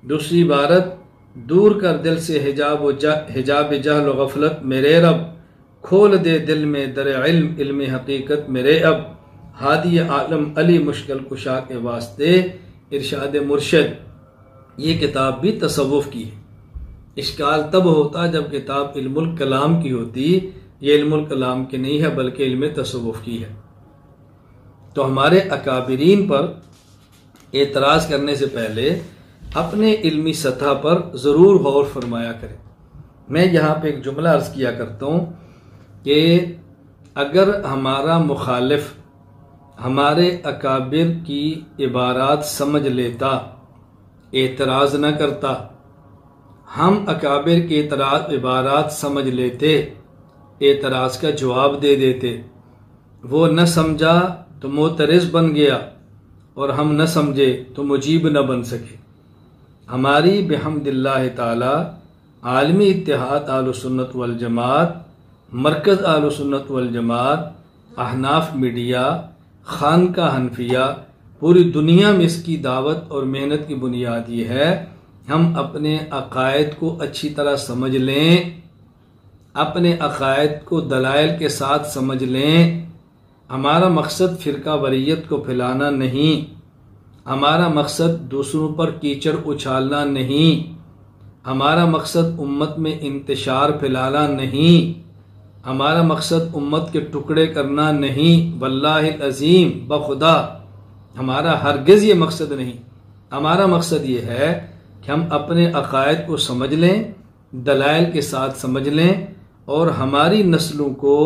دوسری عبارت، دور کر دل سے حجاب جہل و غفلت میرے رب، کھول دے دل میں در علم علم حقیقت میرے اب، ہادی عالم علی مشکل کشا کے واسطے ارشاد مرشد۔ یہ کتاب بھی تصوف کی ہے۔ اشکال تب ہوتا جب کتاب علم الکلام کی ہوتی، یہ علم الکلام کی نہیں ہے بلکہ علم تصوف کی ہے۔ تو ہمارے اکابرین پر اعتراض کرنے سے پہلے اپنے علمی سطح پر ضرور غور فرمایا کریں۔ میں یہاں پہ ایک جملہ عرض کیا کرتا ہوں کہ اگر ہمارا مخالف ہمارے اکابر کی عبارات سمجھ لیتا، اعتراض نہ کرتا، ہم اکابر کے عبارات سمجھ لیتے، اعتراض کا جواب دے دیتے، وہ نہ سمجھا تو معترض بن گیا اور ہم نہ سمجھے تو مجیب نہ بن سکے۔ ہماری بحمد اللہ تعالی عالمی اتحاد اہل سنت والجماعت، مرکز اہل سنت والجماعت، احناف میڈیا، خانقاہ حنفیہ، پوری دنیا میں اس کی دعوت اور محنت کی بنیاد یہ ہے ہم اپنے عقائد کو اچھی طرح سمجھ لیں، اپنے عقائد کو دلائل کے ساتھ سمجھ لیں۔ ہمارا مقصد فرقہ واریت کو پھیلانا نہیں، ہمارا مقصد دوسروں پر کیچڑ اچھالنا نہیں، ہمارا مقصد امت میں انتشار پھیلانا نہیں، ہمارا مقصد امت کے ٹکڑے کرنا نہیں، واللہ العظیم بخدا ہمارا ہرگز یہ مقصد نہیں۔ ہمارا مقصد یہ ہے کہ ہم اپنے عقائد کو سمجھ لیں، دلائل کے ساتھ سمجھ لیں، اور ہماری نسلوں کو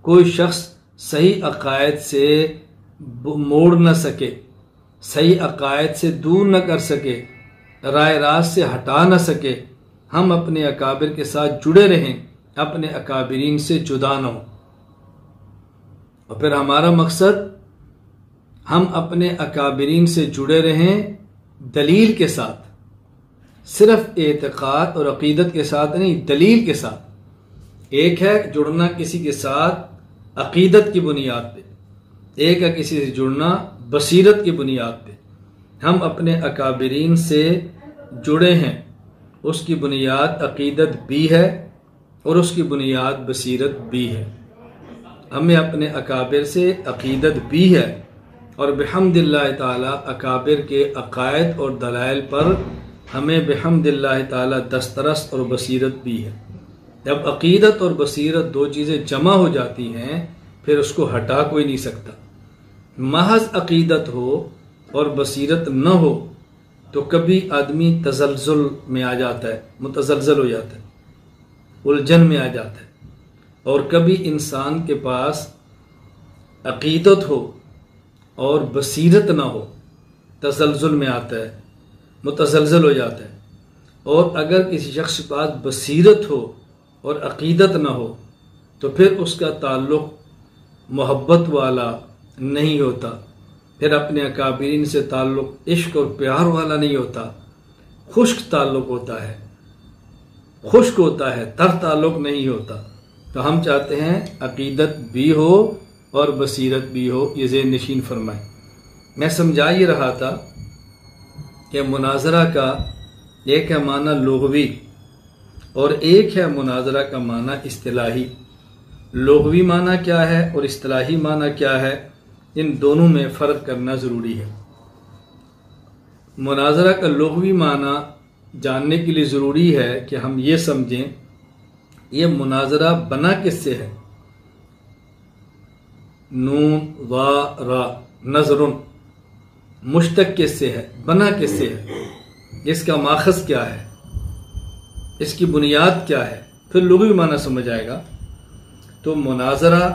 کوئی شخص صحیح عقائد سے موڑ نہ سکے، صحیح عقائد سے دور نہ کر سکے، رائے راست سے ہٹا نہ سکے۔ ہم اپنے اکابر کے ساتھ جڑے رہیں، اپنے اکابرین سے جدا نہ ہوں۔ اور پھر ہمارا مقصد ہم اپنے اکابرین سے جڑے رہیں دلیل کے ساتھ، صرف اعتقاد اور عقیدت کے ساتھ نہیں، دلیل کے ساتھ۔ ایک ہے جڑنا کسی کے ساتھ عقیدت کی بنیاد پہ، ایک ہے کسی سے جڑنا بصیرت کی بنیاد پہ۔ ہم اپنے اکابرین سے جڑے ہیں، اس کی بنیاد عقیدت بھی ہے اور اس کی بنیاد بصیرت بھی ہے۔ ہمیں اپنے اکابر سے عقیدت بھی ہے، اور بحمد اللہ تعالی اکابر کے عقائد اور دلائل پر ہمیں بحمد اللہ تعالی دسترس اور بصیرت بھی ہے۔ جب عقیدت اور بصیرت دو چیزیں جمع ہو جاتی ہیں پھر اس کو ہٹا کوئی نہیں سکتا۔ محض عقیدت ہو اور بصیرت نہ ہو تو کبھی آدمی تزلزل میں آ جاتا ہے، متزلزل ہو جاتا ہے، الجھن میں آ جاتا ہے، اور کبھی انسان کے پاس عقیدت ہو اور بصیرت نہ ہو، تزلزل میں آتا ہے، متزلزل ہو جاتا ہے۔ اور اگر کسی شخص کے پاس بصیرت ہو اور عقیدت نہ ہو تو پھر اس کا تعلق محبت والا نہیں ہوتا، پھر اپنے اکابرین سے تعلق عشق اور پیار والا نہیں ہوتا، خشک تعلق ہوتا ہے، خشک ہوتا ہے، تر تعلق نہیں ہوتا۔ تو ہم چاہتے ہیں عقیدت بھی ہو اور بصیرت بھی ہو، یہ ذہن نشین فرمائیں۔ میں سمجھا یہ رہا تھا کہ مناظرہ کا ایک ہے معنی لغوی اور ایک ہے مناظرہ کا معنی اصطلاحی۔ لغوی معنی کیا ہے اور اصطلاحی معنی کیا ہے، ان دونوں میں فرق کرنا ضروری ہے۔ مناظرہ کا لغوی معنی جاننے کے لیے ضروری ہے کہ ہم یہ سمجھیں یہ مناظرہ بنا کس سے ہے۔ نون وا را، نظر، مشتق کس سے ہے، بنا کس سے ہے، اس کا ماخذ کیا ہے، اس کی بنیاد کیا ہے، پھر لغوی معنی سمجھ آئے گا۔ تو مناظرہ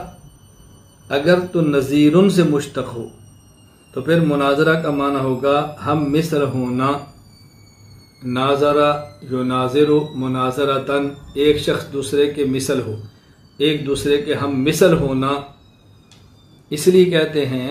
اگر تو نظیرن سے مشتق ہو تو پھر مناظرہ کا معنی ہوگا ہم مثل ہونا، ناظرہ یناظر مناظرتاً، ایک شخص دوسرے کے مثل ہو، ایک دوسرے کے ہم مثل ہونا۔ اس لیے کہتے ہیں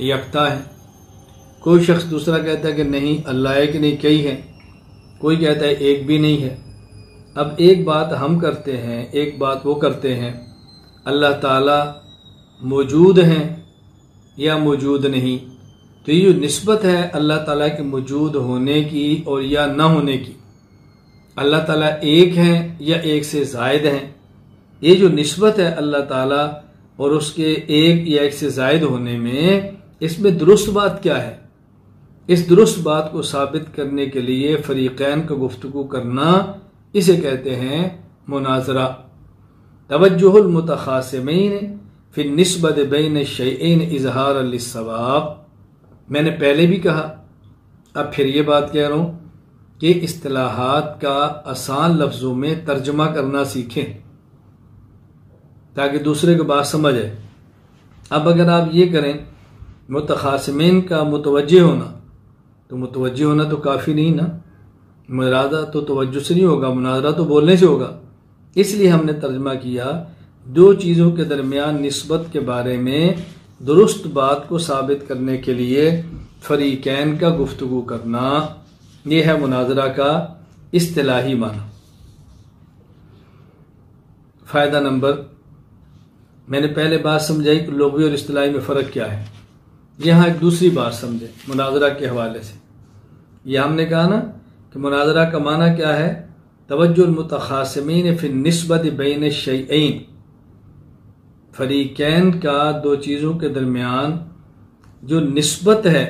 یکتا ہیں، کوئی شخص دوسرا کہتا ہے کہ نہیں اللہ ایک نہیں کئی ہیں، کوئی کہتا ہے ایک بھی نہیں ہے۔ اب ایک بات ہم کرتے ہیں، ایک بات وہ کرتے ہیں، اللہ تعالیٰ موجود ہیں یا موجود نہیں، تو یہ جو نسبت ہے اللہ تعالیٰ کے موجود ہونے کی اور یا نہ ہونے کی، اللہ تعالیٰ ایک ہیں یا ایک سے زائد ہیں، یہ جو نسبت ہے اللہ تعالیٰ اور اس کے ایک یا ایک سے زائد ہونے میں، اس میں درست بات کیا ہے؟ اس درست بات کو ثابت کرنے کے لیے فریقین کا گفتگو کرنا، اسے کہتے ہیں مناظرہ۔ توجہ المتخاصمین فی النسبۃ بین الشیئین اظہارا للصواب۔ میں نے پہلے بھی کہا، اب پھر یہ بات کہہ رہا ہوں کہ اصطلاحات کا آسان لفظوں میں ترجمہ کرنا سیکھیں تاکہ دوسرے کو بات سمجھ آئے۔ اب اگر آپ یہ کریں متخاصمین کا متوجہ ہونا، تو متوجہ ہونا تو کافی نہیں نا، مناظرہ تو توجہ سے نہیں ہوگا، مناظرہ تو بولنے سے ہوگا۔ اس لیے ہم نے ترجمہ کیا دو چیزوں کے درمیان نسبت کے بارے میں درست بات کو ثابت کرنے کے لیے فریقین کا گفتگو کرنا، یہ ہے مناظرہ کا اصطلاحی معنی۔ فائدہ نمبر، میں نے پہلے بات سمجھائی کہ لغوی اور اصطلاحی میں فرق کیا ہے، یہاں ایک دوسری بات سمجھیں مناظرہ کے حوالے سے۔ یہ ہم نے کہا نا کہ مناظرہ کا معنی کیا ہے؟ توجہ المتخاصمین فی النسبۃ بین الشیئین، فریقین کا دو چیزوں کے درمیان جو نسبت ہے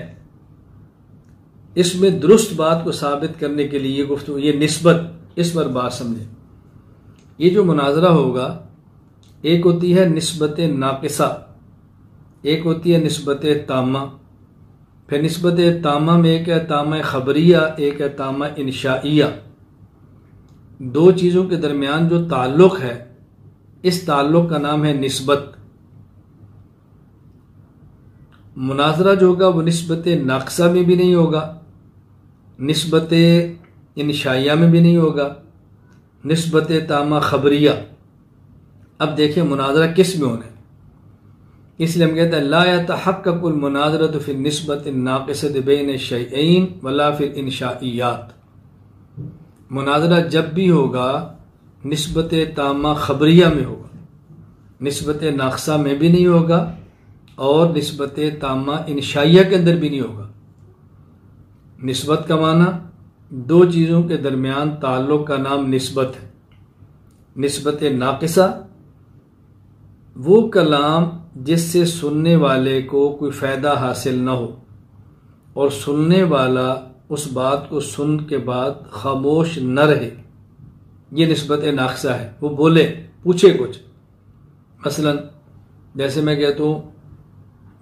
اس میں درست بات کو ثابت کرنے کے لیے گفتگو، یہ نسبت، اس پر بات سمجھیں۔ یہ جو مناظرہ ہوگا، ایک ہوتی ہے نسبت ناقصہ، ایک ہوتی ہے نسبت تامہ، پھر نسبت تامہ میں ایک ہے تامہ خبریہ، ایک ہے تامہ انشائیہ۔ دو چیزوں کے درمیان جو تعلق ہے، اس تعلق کا نام ہے نسبت۔ مناظرہ جو ہوگا وہ نسبت ناقصہ میں بھی نہیں ہوگا، نسبت انشائیہ میں بھی نہیں ہوگا، نسبت تامہ خبریہ۔ اب دیکھیں مناظرہ کس میں ہونا ہے، اس لیے ہم کہتے ہیں لا يتحقق المناظرۃ فی النسبۃ الناقصۃ بین الشیئین ولا فی الانشائیات۔ مناظرہ جب بھی ہوگا نسبت تامہ خبریہ میں ہوگا، نسبت ناقصہ میں بھی نہیں ہوگا اور نسبت تامہ انشائیہ کے اندر بھی نہیں ہوگا۔ نسبت کا معنی دو چیزوں کے درمیان تعلق کا نام نسبت ہے۔ نسبت ناقصہ وہ کلام جس سے سننے والے کو کوئی فائدہ حاصل نہ ہو اور سننے والا اس بات کو سن کے بعد خاموش نہ رہے، یہ نسبت ناقصہ ہے۔ وہ بولے، پوچھے کچھ، مثلا جیسے میں کہتا ہوں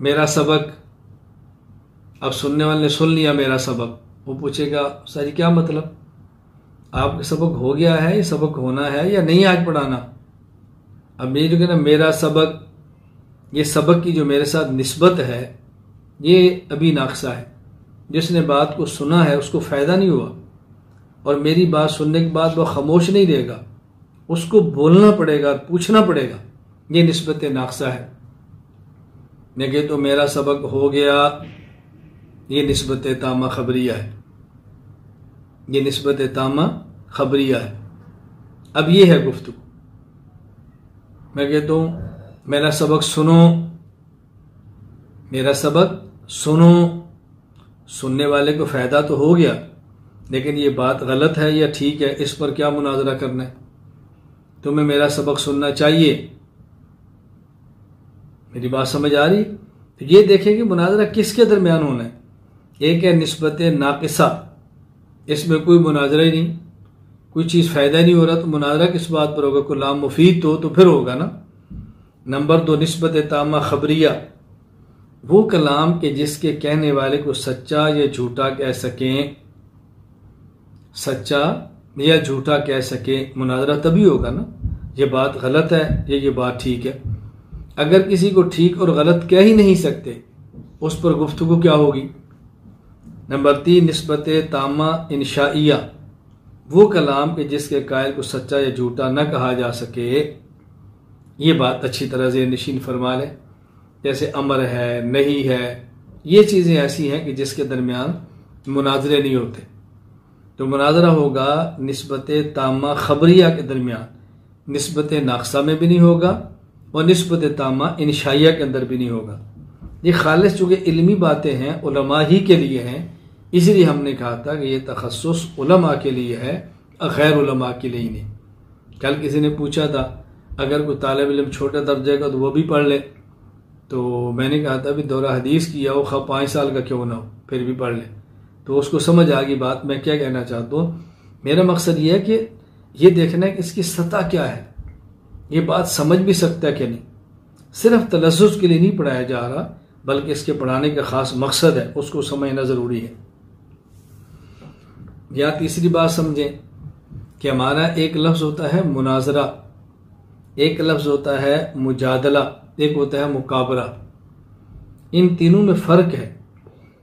میرا سبق، اب سننے والے نے سن لیا میرا سبق، وہ پوچھے گا سر کیا مطلب، آپ کا سبق ہو گیا ہے، یہ سبق ہونا ہے یا نہیں آج پڑھانا؟ اب یہ جو کہ نا میرا سبق، یہ سبق کی جو میرے ساتھ نسبت ہے یہ ابھی ناقصہ ہے۔ جس نے بات کو سنا ہے اس کو فائدہ نہیں ہوا اور میری بات سننے کے بعد وہ خاموش نہیں رہے گا، اس کو بولنا پڑے گا، پوچھنا پڑے گا، یہ نسبت ناقصہ ہے۔ میں کہتا ہوں میرا سبق ہو گیا، یہ نسبت تامہ خبریہ ہے، یہ نسبت تامہ خبریہ ہے۔ اب یہ ہے گفتگو، میں کہتا ہوں میرا سبق سنو، میرا سبق سنو، سننے والے کو فائدہ تو ہو گیا، لیکن یہ بات غلط ہے یا ٹھیک ہے، اس پر کیا مناظرہ کرنا ہے؟ تمہیں میرا سبق سننا چاہیے، میری بات سمجھ آ رہی؟ تو یہ دیکھیں کہ مناظرہ کس کے درمیان ہونا ہے۔ ایک ہے نسبت ناقصہ، اس میں کوئی مناظرہ ہی نہیں، کوئی چیز فائدہ نہیں ہو رہا، تو مناظرہ کس بات پر ہوگا؟ کوئی لام مفید تو پھر ہوگا نا۔ نمبر دو نسبت تامہ خبریہ، وہ کلام کہ جس کے کہنے والے کو سچا یا جھوٹا کہہ سکیں، سچا یا جھوٹا کہہ سکیں، مناظرہ تبھی ہوگا نا۔ یہ بات غلط ہے یا یہ بات ٹھیک ہے۔ اگر کسی کو ٹھیک اور غلط کہہ ہی نہیں سکتے، اس پر گفتگو کیا ہوگی؟ نمبر تین نسبت تامہ انشائیہ، وہ کلام کہ جس کے قائل کو سچا یا جھوٹا نہ کہا جا سکے۔ یہ بات اچھی طرح ذہن نشین فرما لیں، جیسے امر ہے، نہیں ہے، یہ چیزیں ایسی ہیں کہ جس کے درمیان مناظرے نہیں ہوتے. تو مناظرہ ہوگا نسبت تامہ خبریہ کے درمیان، نسبت ناقصہ میں بھی نہیں ہوگا اور نسبت تامہ انشائیہ کے اندر بھی نہیں ہوگا. یہ خالص چونکہ علمی باتیں ہیں، علماء ہی کے لیے ہیں، اس لیے ہم نے کہا تھا کہ یہ تخصص علماء کے لیے ہے، غیر علماء کے لیے نہیں. کل کسی نے پوچھا تھا اگر کوئی طالب علم چھوٹے درجے کا تو وہ بھی پڑھ لے، تو میں نے کہا تھا بھی دورہ حدیث کیا ہو، 5 سال کا کیوں نہ ہو، پھر بھی پڑھ لے. تو اس کو سمجھ آ گئی بات. میں کیا کہنا چاہتا ہوں، میرا مقصد یہ ہے کہ یہ دیکھنا ہے کہ اس کی سطح کیا ہے، یہ بات سمجھ بھی سکتا ہے کہ نہیں. صرف تلذذ کے لیے نہیں پڑھایا جا رہا، بلکہ اس کے پڑھانے کا خاص مقصد ہے، اس کو سمجھنا ضروری ہے. یا تیسری بات سمجھیں کہ ہمارا ایک لفظ ہوتا ہے مناظرہ، ایک لفظ ہوتا ہے مجادلہ، ایک ہوتا ہے مقابلہ. ان تینوں میں فرق ہے.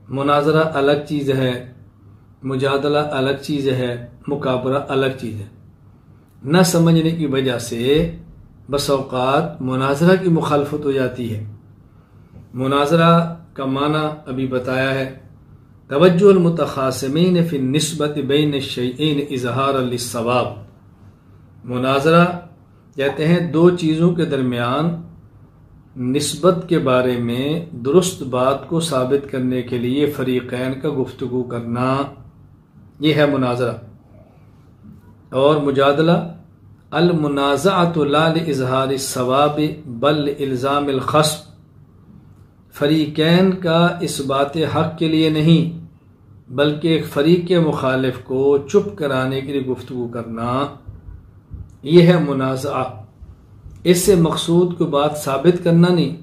مناظرہ الگ چیز ہے، مجادلہ الگ چیز ہے، مقابلہ الگ چیز ہے. نہ سمجھنے کی وجہ سے بس اوقات مناظرہ کی مخالفت ہو جاتی ہے. مناظرہ کا معنی ابھی بتایا ہے، توجہ المتخاصمین فی النسبت بین الشیئین اظہارا للصواب. مناظرہ کہتے ہیں دو چیزوں کے درمیان نسبت کے بارے میں درست بات کو ثابت کرنے کے لیے فریقین کا گفتگو کرنا، یہ ہے مناظرہ. اور مجادلہ المنازعۃ لا لاظہار الصواب بل لالزام الخصم، فریقین کا اس بات حق کے لیے نہیں بلکہ ایک فریق مخالف کو چپ کرانے کے لیے گفتگو کرنا، یہ ہے منازعہ. اس سے مقصود کو بات ثابت کرنا نہیں،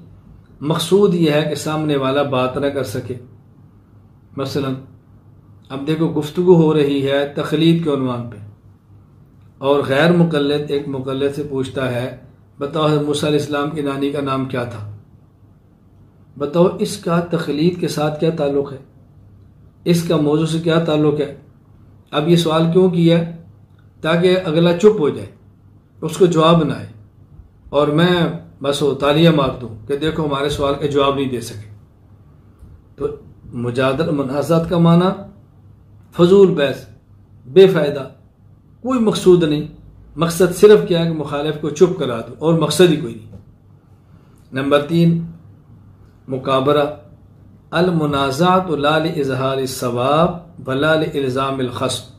مقصود یہ ہے کہ سامنے والا بات نہ کر سکے. مثلا اب دیکھو گفتگو ہو رہی ہے تقلید کے عنوان پہ، اور غیر مقلد ایک مقلد سے پوچھتا ہے بتاؤ حضرت موسیٰ علیہ السلام کی نانی کا نام کیا تھا. بتاؤ اس کا تقلید کے ساتھ کیا تعلق ہے، اس کا موضوع سے کیا تعلق ہے. اب یہ سوال کیوں کیا ہے؟ تاکہ اگلا چپ ہو جائے، اس کو جواب نہ آئے، اور میں بس وہ تالیاں مار دوں کہ دیکھو ہمارے سوال کا جواب نہیں دے سکے. تو مجادلہ منازعات کا معنی فضول بحث، بے فائدہ، کوئی مقصود نہیں، مقصد صرف کیا ہے کہ مخالف کو چپ کرا دو، اور مقصد ہی کوئی نہیں. نمبر 3 مقابلہ المنازعۃ لا لاظہار الصواب ولا لالزام الخصم.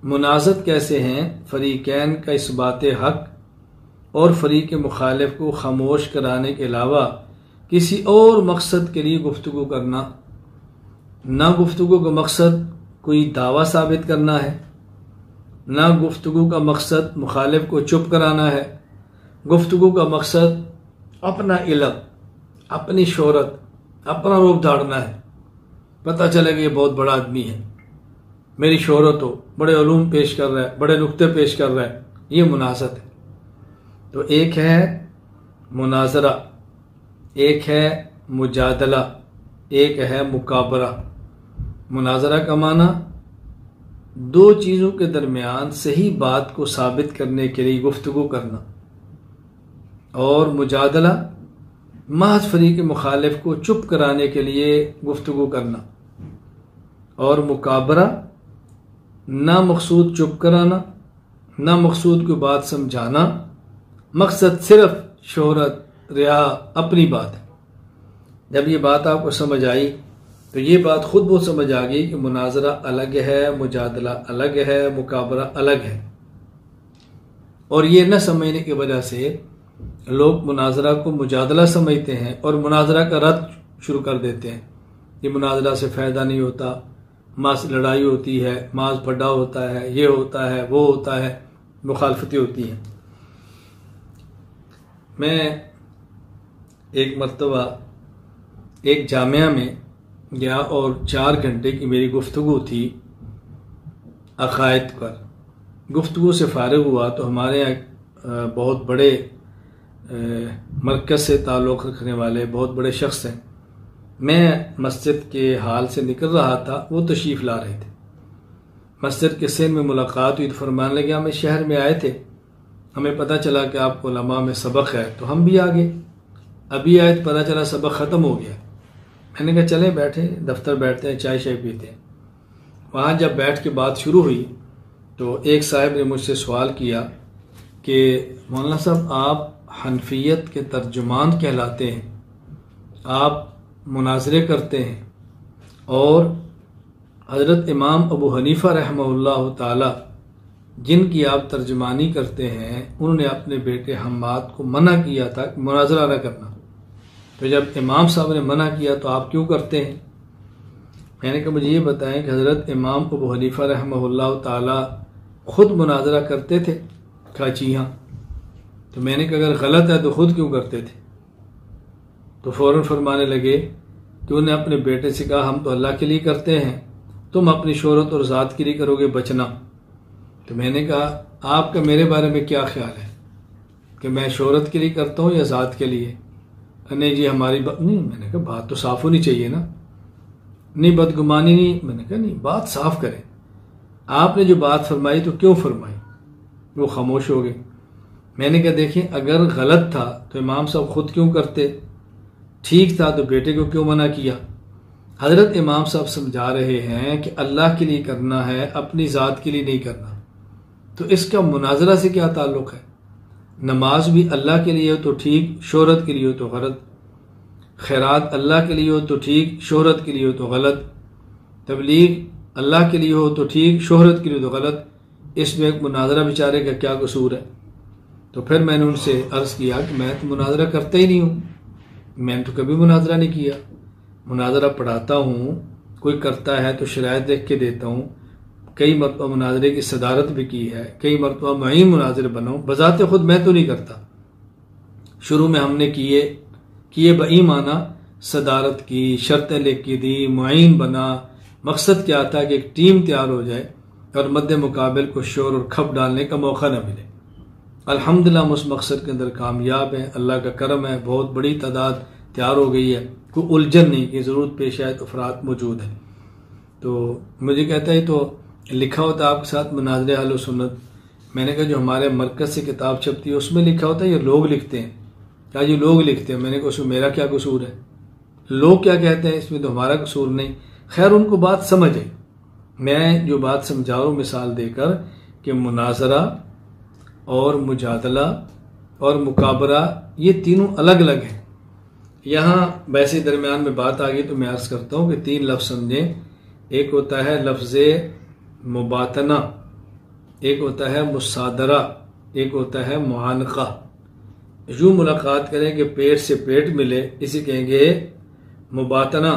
منازعت کیسے ہیں؟ فریقین کا اس بات حق اور فریق مخالف کو خاموش کرانے کے علاوہ کسی اور مقصد کے لیے گفتگو کرنا. نہ گفتگو کا مقصد کوئی دعویٰ ثابت کرنا ہے، نہ گفتگو کا مقصد مخالف کو چپ کرانا ہے. گفتگو کا مقصد اپنا علم، اپنی شہرت، اپنا روپ دھاڑنا ہے. پتہ چلے کہ یہ بہت بڑا آدمی ہے، میری شہرت ہو، بڑے علوم پیش کر رہا ہے، بڑے نکتے پیش کر رہا ہے. یہ منازعت ہے. تو ایک ہے مناظرہ، ایک ہے مجادلہ، ایک ہے مقابلہ. مناظرہ کا معنی دو چیزوں کے درمیان صحیح بات کو ثابت کرنے کے لیے گفتگو کرنا، اور مجادلہ محض فریق مخالف کو چپ کرانے کے لیے گفتگو کرنا، اور مقابلہ نہ مقصود چپ کرانا، نہ مقصود کو بات سمجھانا، مقصد صرف شہرت، ریا، اپنی بات ہے. جب یہ بات آپ کو سمجھ آئی تو یہ بات خود بہت سمجھ آ گئی کہ مناظرہ الگ ہے، مجادلہ الگ ہے، مقابلہ الگ ہے. اور یہ نہ سمجھنے کی وجہ سے لوگ مناظرہ کو مجادلہ سمجھتے ہیں اور مناظرہ کا رد شروع کر دیتے ہیں. یہ مناظرہ سے فائدہ نہیں ہوتا، ماس لڑائی ہوتی ہے، ماس پڈا ہوتا ہے، یہ ہوتا ہے، وہ ہوتا ہے، مخالفتیں ہوتی ہیں. میں ایک مرتبہ ایک جامعہ میں گیا اور 4 گھنٹے کی میری گفتگو تھی عقائد پر. گفتگو سے فارغ ہوا تو ہمارے یہاں بہت بڑے مرکز سے تعلق رکھنے والے بہت بڑے شخص ہیں. میں مسجد کے حال سے نکل رہا تھا، وہ تشریف لا رہے تھے. مسجد کے سین میں ملاقات ہوئی تو فرمانے لگے ہم اس شہر میں آئے تھے، ہمیں پتہ چلا کہ آپ کو علماء میں سبق ہے تو ہم بھی آ گئے. ابھی آئے تو پتہ چلا سبق ختم ہو گیا. میں نے کہا چلیں بیٹھے دفتر بیٹھتے ہیں، چائے شائے پیتے ہیں۔ وہاں جب بیٹھ کے بات شروع ہوئی تو ایک صاحب نے مجھ سے سوال کیا کہ مولانا صاحب آپ حنفیت کے ترجمان کہلاتے ہیں، آپ مناظرے کرتے ہیں، اور حضرت امام ابو حنیفہ رحمہ اللہ تعالی جن کی آپ ترجمانی کرتے ہیں، انہوں نے اپنے بیٹے حماد کو منع کیا تھا کہ مناظرہ نہ کرنا، تو جب امام صاحب نے منع کیا تو آپ کیوں کرتے ہیں؟ میں نے کہا مجھے یہ بتائیں کہ حضرت امام ابو حنیفہ رحمہ اللہ تعالی خود مناظرہ کرتے تھے؟ کہا جی ہاں۔ تو میں نے کہا اگر غلط ہے تو خود کیوں کرتے تھے؟ تو فوراً فرمانے لگے کہ انہوں نے اپنے بیٹے سے کہا ہم تو اللہ کے لیے کرتے ہیں، تم اپنی شہرت اور ذات کے لیے کرو گے بچنا۔ تو میں نے کہا آپ کا میرے بارے میں کیا خیال ہے کہ میں شہرت کے لیے کرتا ہوں یا ذات کے لیے؟ نہیں جی ہماری نہیں۔ میں نے کہا بات تو صاف ہونی چاہیے نا، نہیں بدگمانی نہیں۔ میں نے کہا نہیں، بات صاف کریں، آپ نے جو بات فرمائی تو کیوں فرمائی؟ وہ خاموش ہو گئے۔ میں نے کہا دیکھیں اگر غلط تھا تو امام صاحب خود کیوں کرتے، ٹھیک تھا تو بیٹے کو کیوں منع کیا؟ حضرت امام صاحب سمجھا رہے ہیں کہ اللہ کے لیے کرنا ہے، اپنی ذات کے لیے نہیں کرنا، تو اس کا مناظرہ سے کیا تعلق ہے؟ نماز بھی اللہ کے لیے ہو تو ٹھیک، شہرت کے لیے ہو تو غلط، خیرات اللہ کے لیے ہو تو ٹھیک، شہرت کے لیے ہو تو غلط، تبلیغ اللہ کے لیے ہو تو ٹھیک، شہرت کے لیے تو غلط، اس میں ایک مناظرہ بیچارے کا کیا قصور ہے؟ تو پھر میں نے ان سے عرض کیا کہ میں تو مناظرہ کرتا ہی نہیں ہوں، میں نے تو کبھی مناظرہ نہیں کیا، مناظرہ پڑھاتا ہوں، کوئی کرتا ہے تو شرائط دیکھ کے دیتا ہوں، کئی مرتبہ مناظرے کی صدارت بھی کی ہے، کئی مرتبہ معین مناظر بنا ہوں، بذات خود میں تو نہیں کرتا۔ شروع میں ہم نے کیے بئی معنی صدارت کی، شرطیں لکھ کے دی، معین بنا، مقصد کیا تھا کہ ایک ٹیم تیار ہو جائے اور مد مقابل کو شور اور کھپ ڈالنے کا موقع نہ ملے۔ الحمدللہ ہم اس مقصد کے اندر کامیاب ہیں، اللہ کا کرم ہے، بہت بڑی تعداد تیار ہو گئی ہے، کوئی الجھن نہیں کہ ضرورت پیش آئے تو افراد موجود ہیں۔ تو مجھے کہتا ہے تو لکھا ہوتا ہے آپ کے ساتھ مناظر اہل سنت، میں نے کہا جو ہمارے مرکز سے کتاب چھپتی ہے اس میں لکھا ہوتا ہے یہ لوگ لکھتے ہیں، کیا یہ لوگ لکھتے ہیں؟ میں نے کہا اس میں میرا کیا قصور ہے، لوگ کیا کہتے ہیں اس میں تو ہمارا قصور نہیں۔ خیر ان کو بات سمجھ آئی، میں جو بات سمجھا رہا ہوں مثال دے کر کہ مناظرہ اور مجادلہ اور مکابرہ یہ تینوں الگ الگ ہیں۔ یہاں ویسے درمیان میں بات آ گئی تو میں عرض کرتا ہوں کہ تین لفظ سمجھیں، ایک ہوتا ہے لفظ مباطنہ، ایک ہوتا ہے مصادرہ، ایک ہوتا ہے معانقہ۔ یوں ملاقات کریں کہ پیٹ سے پیٹ ملے اسے کہیں گے مباطنہ،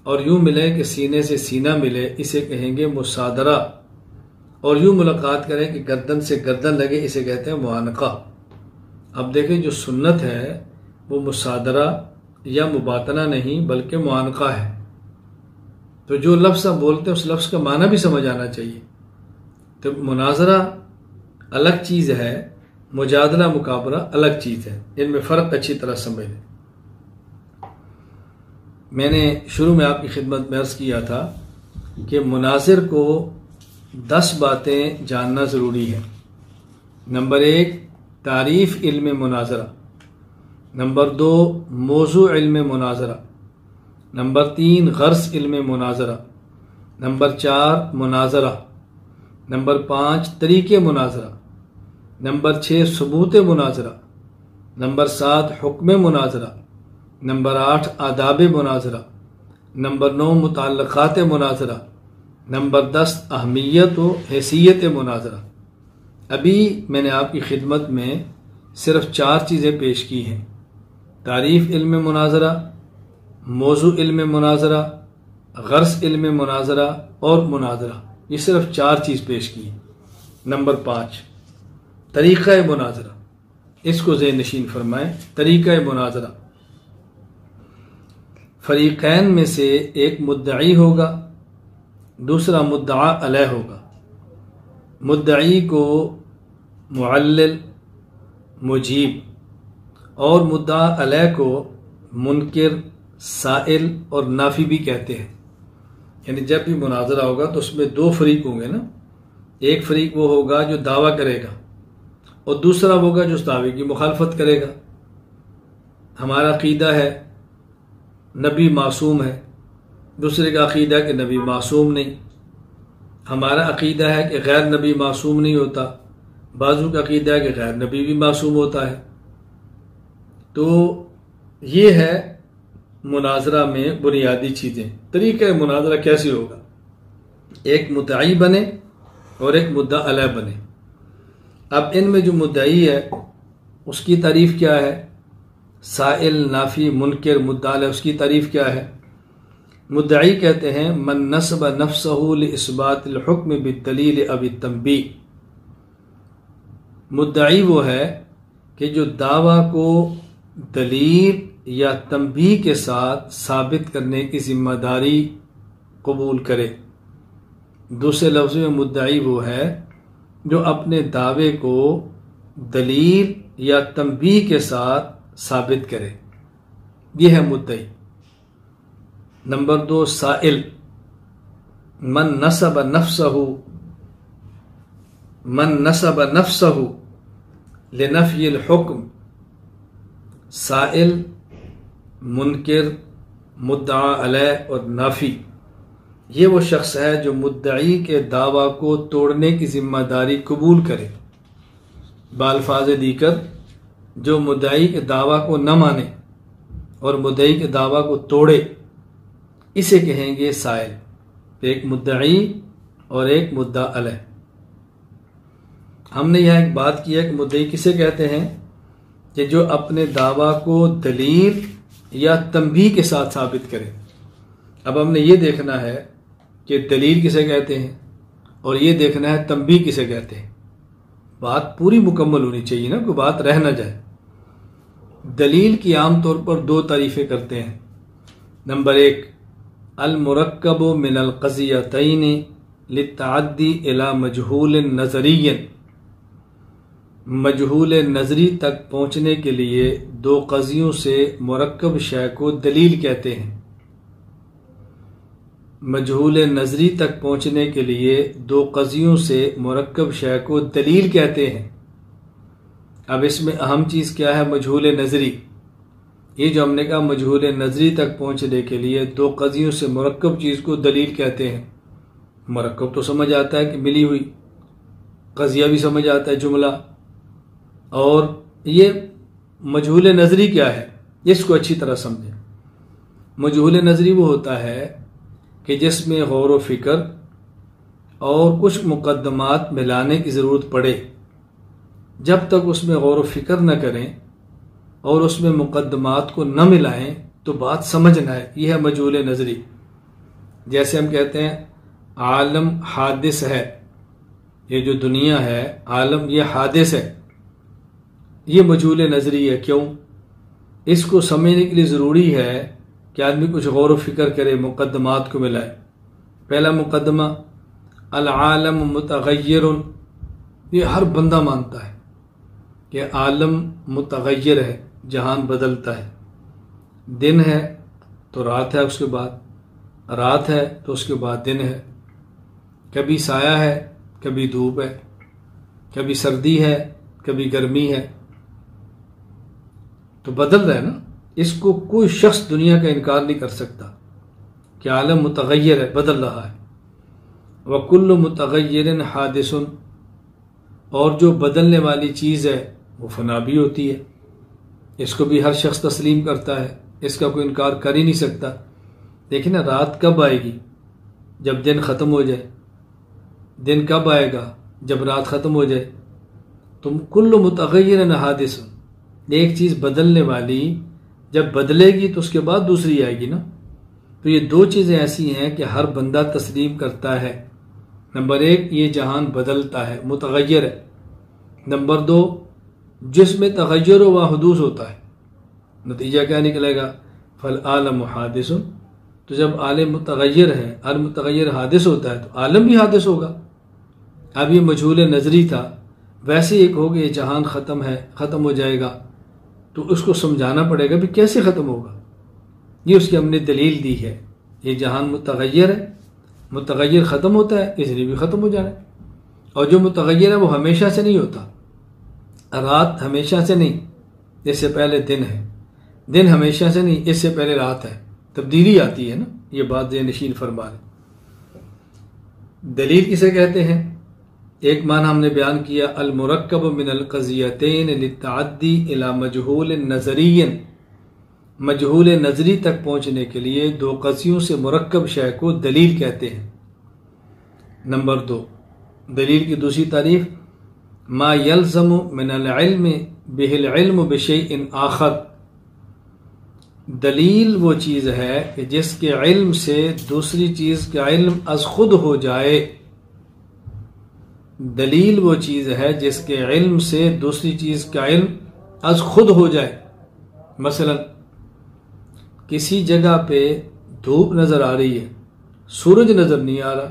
اور یوں ملے کہ سینے سے سینہ ملے اسے کہیں گے مصادرہ، اور یوں ملاقات کریں کہ گردن سے گردن لگے اسے کہتے ہیں معانقہ۔ اب دیکھیں جو سنت ہے وہ مصادرہ یا مباطنہ نہیں بلکہ معانقہ ہے، تو جو لفظ ہم بولتے ہیں اس لفظ کا معنی بھی سمجھ آنا چاہیے۔ تو مناظرہ الگ چیز ہے، مجادلہ مکابرہ الگ چیز ہے، ان میں فرق اچھی طرح سمجھ لیں۔ میں نے شروع میں آپ کی خدمت میں عرض کیا تھا کہ مناظر کو 10 باتیں جاننا ضروری ہے۔ نمبر 1 تعریف علم مناظرہ، نمبر 2 موضوع علم مناظرہ، نمبر 3 غرض علم مناظرہ، نمبر 4 مناظرہ، نمبر 5 طریقے مناظرہ، نمبر 6 ثبوت مناظرہ، نمبر 7 حکم مناظرہ، نمبر 8 آداب مناظرہ، نمبر 9 متعلقات مناظرہ، نمبر 10 اہمیت و حیثیت مناظرہ۔ ابھی میں نے آپ کی خدمت میں صرف 4 چیزیں پیش کی ہیں، تعریف علم مناظرہ، موضوع علم مناظرہ، غرض علم مناظرہ اور مناظرہ، یہ صرف 4 چیز پیش کی ہیں۔ نمبر 5 طریقہ مناظرہ، اس کو ذہن نشین فرمائیں۔ طریقہ مناظرہ، فریقین میں سے ایک مدعی ہوگا، دوسرا مدعا علیہ ہوگا۔ مدعی کو معلل، مجیب، اور مدعا علیہ کو منکر، سائل اور نافی بھی کہتے ہیں۔ یعنی جب بھی مناظرہ ہوگا تو اس میں 2 فریق ہوں گے نا، ایک فریق وہ ہوگا جو دعویٰ کرے گا اور دوسرا ہوگا جو اس دعوے کی مخالفت کرے گا۔ ہمارا عقیدہ ہے نبی معصوم ہے، دوسرے کا عقیدہ ہے کہ نبی معصوم نہیں، ہمارا عقیدہ ہے کہ غیر نبی معصوم نہیں ہوتا، بعضوں کا عقیدہ ہے کہ غیر نبی بھی معصوم ہوتا ہے۔ تو یہ ہے مناظرہ میں بنیادی چیزیں۔ طریقہ مناظرہ کیسے ہوگا؟ ایک مدعی بنے اور ایک مدعا علیہ بنے۔ اب ان میں جو مدعی ہے اس کی تعریف کیا ہے؟ سائل، نافی، منکر، مدعا علیہ، اس کی تعریف کیا ہے؟ مدعی کہتے ہیں من نسب نفسہ لاثبات الحکم بالدلیل او التنبیہ۔ مدعی وہ ہے کہ جو دعویٰ کو دلیل یا تنبیہ کے ساتھ ثابت کرنے کی ذمہ داری قبول کرے۔ دوسرے لفظوں میں مدعی وہ ہے جو اپنے دعوے کو دلیل یا تنبیہ کے ساتھ ثابت کرے، یہ ہے مدعی۔ نمبر 2 سائل، من نسب نفسہ لنفی الحکم۔ سائل، منکر، مدعا علیہ اور نافی، یہ وہ شخص ہے جو مدعی کے دعویٰ کو توڑنے کی ذمہ داری قبول کرے۔ بالفاظ دیگر، جو مدعی کے دعویٰ کو نہ مانے اور مدعی کے دعویٰ کو توڑے، اسے کہیں گے سائل۔ ایک مدعی اور ایک مدعا علیہ۔ ہم نے یہاں ایک بات کی ہے کہ مدعی کسے کہتے ہیں؟ کہ جو اپنے دعویٰ کو دلیل یا تنبیہ کے ساتھ ثابت کرے۔ اب ہم نے یہ دیکھنا ہے کہ دلیل کسے کہتے ہیں اور یہ دیکھنا ہے تنبیہ کسے کہتے ہیں۔ بات پوری مکمل ہونی چاہیے نا، کوئی بات رہ نہ جائے۔ دلیل کی عام طور پر 2 تعریفیں کرتے ہیں۔ نمبر 1 المرکب من القضیتین للتعدی الی مجہول نظری۔ مجہول نظری تک پہنچنے کے لیے 2 قضیوں سے مرکب شے کو دلیل کہتے ہیں۔ مجہول نظری تک پہنچنے کے لیے 2 قضیوں سے مرکب شے کو دلیل کہتے ہیں۔ اب اس میں اہم چیز کیا ہے؟ مجہول نظری۔ یہ جو ہم نے کہا مجہول نظری تک پہنچنے کے لیے 2 قضیوں سے مرکب چیز کو دلیل کہتے ہیں۔ مرکب تو سمجھ آتا ہے کہ ملی ہوئی، قضیہ بھی سمجھ آتا ہے جملہ، اور یہ مجہول نظری کیا ہے اس کو اچھی طرح سمجھیں۔ مجہول نظری وہ ہوتا ہے کہ جس میں غور و فکر اور کچھ مقدمات ملانے کی ضرورت پڑے۔ جب تک اس میں غور و فکر نہ کریں اور اس میں مقدمات کو نہ ملائیں تو بات سمجھ نہ آئے، یہ ہے مجہول نظری۔ جیسے ہم کہتے ہیں عالم حادث ہے، یہ جو دنیا ہے عالم یہ حادث ہے، یہ مجہول نظری ہے۔ کیوں؟ اس کو سمجھنے کے لیے ضروری ہے کہ آدمی کچھ غور و فکر کرے، مقدمات کو ملائے۔ پہلا مقدمہ العالم متغیر، یہ ہر بندہ مانتا ہے کہ عالم متغیر ہے، جہان بدلتا ہے۔ دن ہے تو رات ہے، اس کے بعد رات ہے تو اس کے بعد دن ہے، کبھی سایہ ہے کبھی دھوپ ہے، کبھی سردی ہے کبھی گرمی ہے، تو بدل رہا ہے نا۔ اس کو کوئی شخص دنیا کا انکار نہیں کر سکتا کہ عالم متغیر ہے، بدل رہا ہے۔ وَكُلُّ مُتَغَيِّرٍ حَادِثٌ، اور جو بدلنے والی چیز ہے وہ فنا بھی ہوتی ہے، اس کو بھی ہر شخص تسلیم کرتا ہے، اس کا کوئی انکار کر ہی نہیں سکتا۔ لیکن رات کب آئے گی؟ جب دن ختم ہو جائے۔ دن کب آئے گا؟ جب رات ختم ہو جائے۔ تم کل متغیر حادث، ایک چیز بدلنے والی جب بدلے گی تو اس کے بعد دوسری آئے گی نا۔ تو یہ 2 چیزیں ایسی ہیں کہ ہر بندہ تسلیم کرتا ہے۔ نمبر 1 یہ جہان بدلتا ہے، متغیر ہے۔ نمبر 2 جس میں تغیر و حدوث ہوتا ہے، نتیجہ کیا نکلے گا؟ فالعالم حادث۔ تو جب عالم متغیر ہے، المتغیر حادث ہوتا ہے تو عالم بھی حادث ہوگا۔ اب یہ مجہول نظری تھا، ویسے ایک ہو گیا جہان ختم ہے، ختم ہو جائے گا، تو اس کو سمجھانا پڑے گا بھی کیسے ختم ہوگا۔ یہ اس کی ہم نے دلیل دی ہے، یہ جہان متغیر ہے، متغیر ختم ہوتا ہے اس لیے بھی ختم ہو جانا ہے۔ اور جو متغیر ہے وہ ہمیشہ سے نہیں ہوتا، رات ہمیشہ سے نہیں، اس سے پہلے دن ہے، دن ہمیشہ سے نہیں، اس سے پہلے رات ہے۔ تبدیلی آتی ہے نا، یہ بات ذہن نشین فرما لیں۔ دلیل کسے کہتے ہیں؟ ایک معنی ہم نے بیان کیا، المرکب من القضیتین للتعدی الی مجہول نظری، مجہول نظری تک پہنچنے کے لیے دو قضیوں سے مرکب شے کو دلیل کہتے ہیں۔ نمبر 2، دلیل کی دوسری تعریف، ما یلزم من العلم به العلم بشیء آخر، دلیل وہ چیز ہے کہ جس کے علم سے دوسری چیز کا علم از خود ہو جائے، دلیل وہ چیز ہے جس کے علم سے دوسری چیز کا علم از خود ہو جائے۔ مثلا کسی جگہ پہ دھوپ نظر آ رہی ہے، سورج نظر نہیں آ رہا،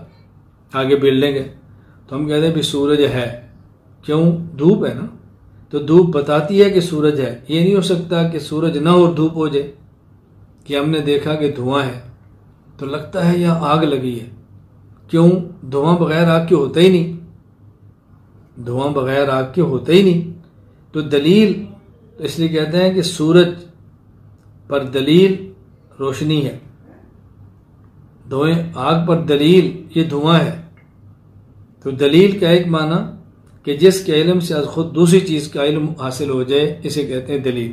آگے بلڈنگ ہے، تو ہم کہتے ہیں بھی سورج ہے، کیوں؟ دھوپ ہے نا، تو دھوپ بتاتی ہے کہ سورج ہے۔ یہ نہیں ہو سکتا کہ سورج نہ اور دھوپ ہو جائے، کہ ہم نے دیکھا کہ دھواں ہے تو لگتا ہے یہاں آگ لگی ہے، کیوں؟ دھواں بغیر آگ کے ہوتا ہی نہیں، دھواں بغیر آگ کے ہوتا ہی نہیں۔ تو دلیل تو اس لیے کہتے ہیں کہ سورج پر دلیل روشنی ہے، آگ پر دلیل یہ دھواں ہے۔ تو دلیل کا ایک معنی کہ جس کے علم سے از خود دوسری چیز کا علم حاصل ہو جائے، اسے کہتے ہیں دلیل۔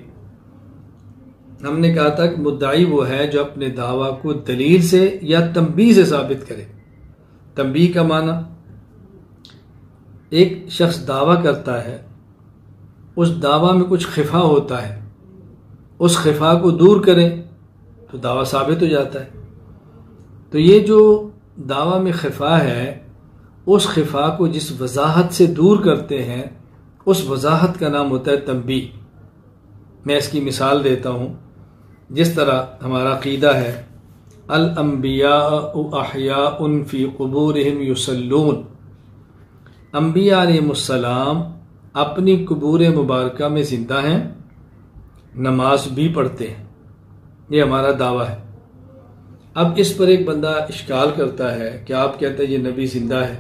ہم نے کہا تھا کہ مدعی وہ ہے جو اپنے دعویٰ کو دلیل سے یا تنبیہ سے ثابت کرے۔ تنبیہ کا معنی، ایک شخص دعویٰ کرتا ہے، اس دعویٰ میں کچھ خفا ہوتا ہے، اس خفا کو دور کریں تو دعویٰ ثابت ہو جاتا ہے۔ تو یہ جو دعویٰ میں خفا ہے، اس خفا کو جس وضاحت سے دور کرتے ہیں، اس وضاحت کا نام ہوتا ہے تنبیہ۔ میں اس کی مثال دیتا ہوں، جس طرح ہمارا عقیدہ ہے، الانبیاء احیاء فی قبورہم یصلون، انبیاء علیہ السلام اپنی قبور مبارکہ میں زندہ ہیں، نماز بھی پڑھتے ہیں، یہ ہمارا دعویٰ ہے۔ اب اس پر ایک بندہ اشکال کرتا ہے کہ آپ کہتے ہیں یہ نبی زندہ ہے،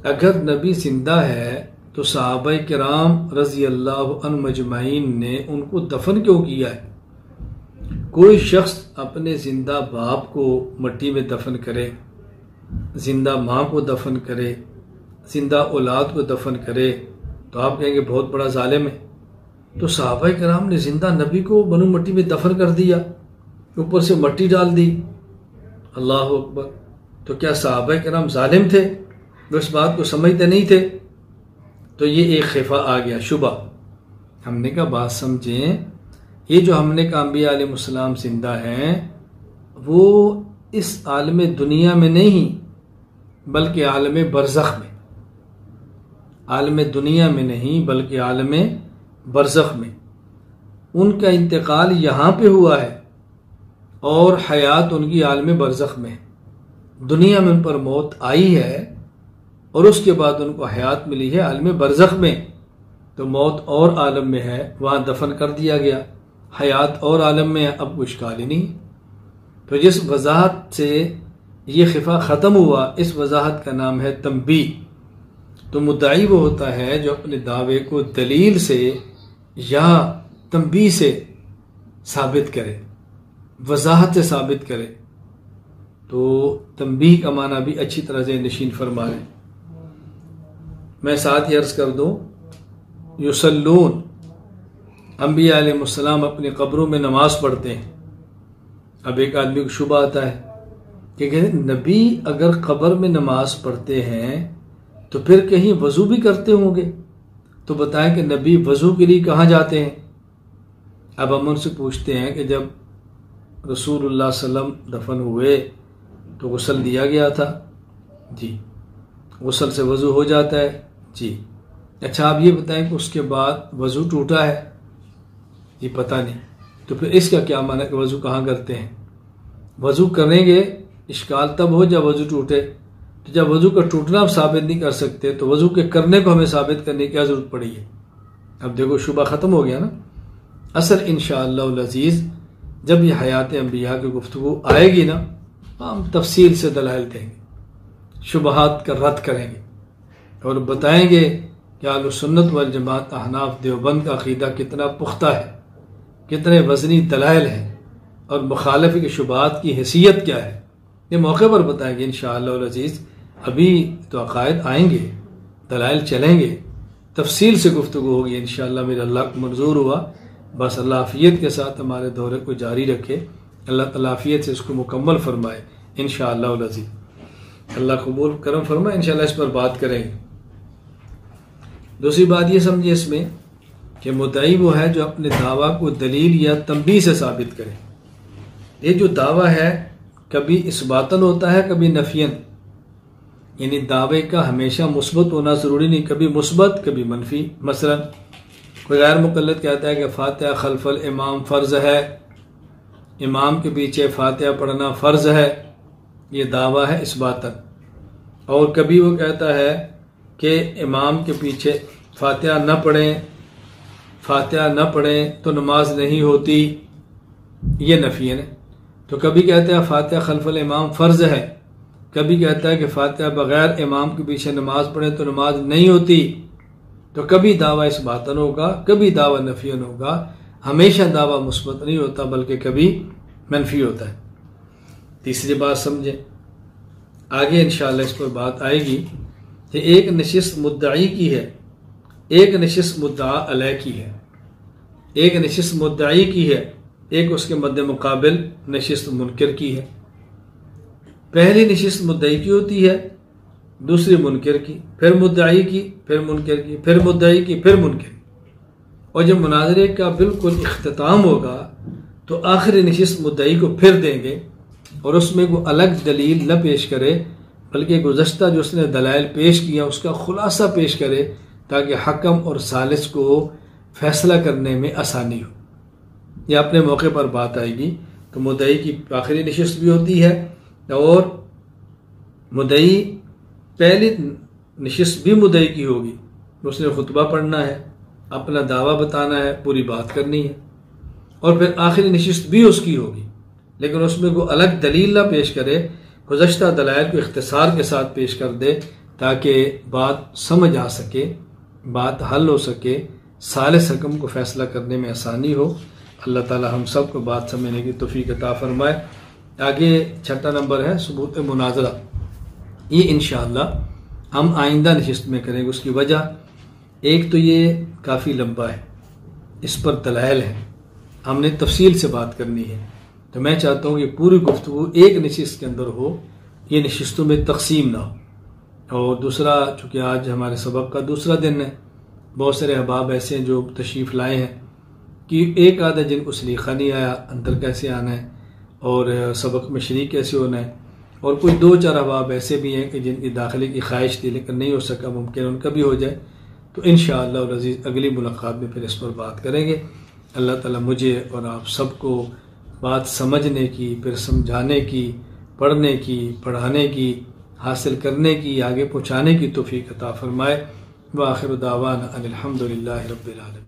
اگر نبی زندہ ہے تو صحابہ کرام رضی اللہ عنہم اجمعین نے ان کو دفن کیوں کیا ہے؟ کوئی شخص اپنے زندہ باپ کو مٹی میں دفن کرے، زندہ ماں کو دفن کرے، زندہ اولاد کو دفن کرے، تو آپ کہیں گے بہت بڑا ظالم ہے۔ تو صحابہ کرام نے زندہ نبی کو بنو مٹی میں دفن کر دیا، اوپر سے مٹی ڈال دی، اللہ اکبر۔ تو کیا صحابہ کرام ظالم تھے؟ وہ اس بات کو سمجھتے نہیں تھے؟ تو یہ ایک خفا آ گیا، شبہ۔ ہم نے کہا بات سمجھیں، یہ جو ہم نے کہا انبیاء علیہ السلام زندہ ہیں، وہ اس عالم دنیا میں نہیں بلکہ عالم برزخ میں، عالم دنیا میں نہیں بلکہ عالم برزخ میں ان کا انتقال یہاں پہ ہوا ہے، اور حیات ان کی عالم برزخ میں ہے۔ دنیا میں ان پر موت آئی ہے اور اس کے بعد ان کو حیات ملی ہے عالم برزخ میں، تو موت اور عالم میں ہے، وہاں دفن کر دیا گیا، حیات اور عالم میں ہے، اب کوئی اشکال ہی نہیں۔ تو جس وضاحت سے یہ خفا ختم ہوا، اس وضاحت کا نام ہے تنبیہ۔ تو مدعی وہ ہوتا ہے جو اپنے دعوے کو دلیل سے یا تنبیہ سے ثابت کرے، وضاحت سے ثابت کرے۔ تو تنبیہ کا معنی بھی اچھی طرح سے نشین فرما لیں۔ میں ساتھ ہی عرض کر دوں، یصلون، انبیاء علیہ السلام اپنی قبروں میں نماز پڑھتے ہیں۔ اب ایک آدمی کو شبہ آتا ہے کہ نبی اگر قبر میں نماز پڑھتے ہیں تو پھر کہیں وضو بھی کرتے ہوں گے، تو بتائیں کہ نبی وضو کے لیے کہاں جاتے ہیں؟ اب ہم ان سے پوچھتے ہیں کہ جب رسول اللہ صلی اللہ علیہ وسلم دفن ہوئے تو غسل دیا گیا تھا؟ جی۔ غسل سے وضو ہو جاتا ہے؟ جی۔ اچھا آپ یہ بتائیں کہ اس کے بعد وضو ٹوٹا ہے؟ جی پتہ نہیں۔ تو پھر اس کا کیا معنی کہ وضو کہاں کرتے ہیں؟ وضو کریں گے، اشکال تب ہو جب وضو ٹوٹے، تو جب وضو کا ٹوٹنا آپ ثابت نہیں کر سکتے تو وضو کے کرنے کو ہمیں ثابت کرنے کی کیا ضرورت پڑی ہے؟ اب دیکھو شبہ ختم ہو گیا نا۔ اصل انشاءاللہ العزیز جب یہ حیات انبیاء کی گفتگو آئے گی نا، ہم تفصیل سے دلائل دیں گے، شبہات کا رد کریں گے اور بتائیں گے کہ اہل سنت والجماعت احناف دیوبند کا عقیدہ کتنا پختہ ہے، کتنے وزنی دلائل ہیں اور مخالف کے شبہات کی حیثیت کیا ہے، یہ موقع پر بتائیں گے انشاءاللہ العزیز۔ ابھی تو عقائد آئیں گے، دلائل چلیں گے، تفصیل سے گفتگو ہوگی انشاءاللہ، میرا اللہ کو منظور ہوا۔ بس اللہ عافیت کے ساتھ ہمارے دورے کو جاری رکھے، اللہ تعالیٰ عافیت سے اس کو مکمل فرمائے انشاءاللہ العزیز۔ اللہ قبول کرم فرمائے، انشاءاللہ اس پر بات کریں گے۔ دوسری بات یہ سمجھے اس میں کہ مدعی وہ ہے جو اپنے دعویٰ کو دلیل یا تنبیہ سے ثابت کرے۔ یہ جو دعویٰ ہے کبھی اثباتاً ہوتا ہے، کبھی نفیاً، یعنی دعوے کا ہمیشہ مثبت ہونا ضروری نہیں، کبھی مثبت کبھی منفی۔ مثلا کوئی غیر مقلد کہتا ہے کہ فاتحہ خلف الامام فرض ہے، امام کے پیچھے فاتحہ پڑھنا فرض ہے، یہ دعویٰ ہے اثباتاً۔ اور کبھی وہ کہتا ہے کہ امام کے پیچھے فاتحہ نہ پڑھیں تو نماز نہیں ہوتی، یہ نفیاً ہے۔ تو کبھی کہتا ہے فاتحہ خلف الامام فرض ہے، کبھی کہتا ہے کہ فاتحہ بغیر امام کے پیچھے نماز پڑھیں تو نماز نہیں ہوتی۔ تو کبھی دعویٰ اثباتاً ہوگا، کبھی دعویٰ نفیاً ہوگا، ہمیشہ دعویٰ مثبت نہیں ہوتا بلکہ کبھی منفی ہوتا ہے۔ تیسری بات سمجھیں، آگے انشاءاللہ اس پر بات آئے گی کہ ایک نشست مدعی کی ہے، ایک نشست مدعا علیہ کی ہے، ایک نشست مدعی کی ہے، ایک اس کے مد مقابل نشست منکر کی ہے۔ پہلی نشست مدعی کی ہوتی ہے، دوسری منکر کی، پھر مدعی کی، پھر منکر کی، پھر مدعی کی، پھر منکر کی۔ اور جب مناظرے کا بالکل اختتام ہوگا تو آخری نشست مدعی کو پھر دیں گے، اور اس میں وہ الگ دلیل نہ پیش کرے بلکہ گزشتہ جو اس نے دلائل پیش کیا اس کا خلاصہ پیش کرے تاکہ حکم اور ثالث کو فیصلہ کرنے میں آسانی ہو۔ یہ اپنے موقع پر بات آئے گی۔ تو مدعی کی آخری نشست بھی ہوتی ہے، اور مدعی پہلی نشست بھی مدعی کی ہوگی، اس نے خطبہ پڑھنا ہے، اپنا دعویٰ بتانا ہے، پوری بات کرنی ہے، اور پھر آخری نشست بھی اس کی ہوگی، لیکن اس میں کوئی الگ دلیل نہ پیش کرے، گزشتہ دلائل کو اختصار کے ساتھ پیش کر دے تاکہ بات سمجھ آ سکے، بات حل ہو سکے، ثالث حکم کو فیصلہ کرنے میں آسانی ہو۔ اللہ تعالی ہم سب کو بات سمجھنے کی توفیق عطا فرمائے۔ آگے چھٹا نمبر ہے ثبوت مناظرہ۔ یہ انشاءاللہ ہم آئندہ نشست میں کریں گے۔ اس کی وجہ ایک تو یہ کافی لمبا ہے، اس پر دلائل ہیں، ہم نے تفصیل سے بات کرنی ہے، تو میں چاہتا ہوں کہ پوری گفتگو ایک نشست کے اندر ہو، یہ نشستوں میں تقسیم نہ ہو۔ اور دوسرا، چونکہ آج ہمارے سبق کا دوسرا دن ہے، بہت سارے احباب ایسے ہیں جو تشریف لائے ہیں کہ ایک آدھا جن کو سلیقہ نہیں آیا اندر کیسے آنا ہے اور سبق میں شریک کیسے ہونا ہے، اور کوئی دو چار احباب ایسے بھی ہیں کہ جن کی داخلے کی خواہش تھی لیکن نہیں ہو سکا، ممکن ان کا بھی ہو جائے۔ تو انشاءاللہ العزیز اگلی ملاقات میں پھر اس پر بات کریں گے۔ اللہ تعالیٰ مجھے اور آپ سب کو بات سمجھنے کی، پھر سمجھانے کی، پڑھنے کی، پڑھانے کی، حاصل کرنے کی، آگے پہنچانے کی توفیق عطا فرمائے۔ وآخر دعوانا ان الحمد للہ رب العالمین۔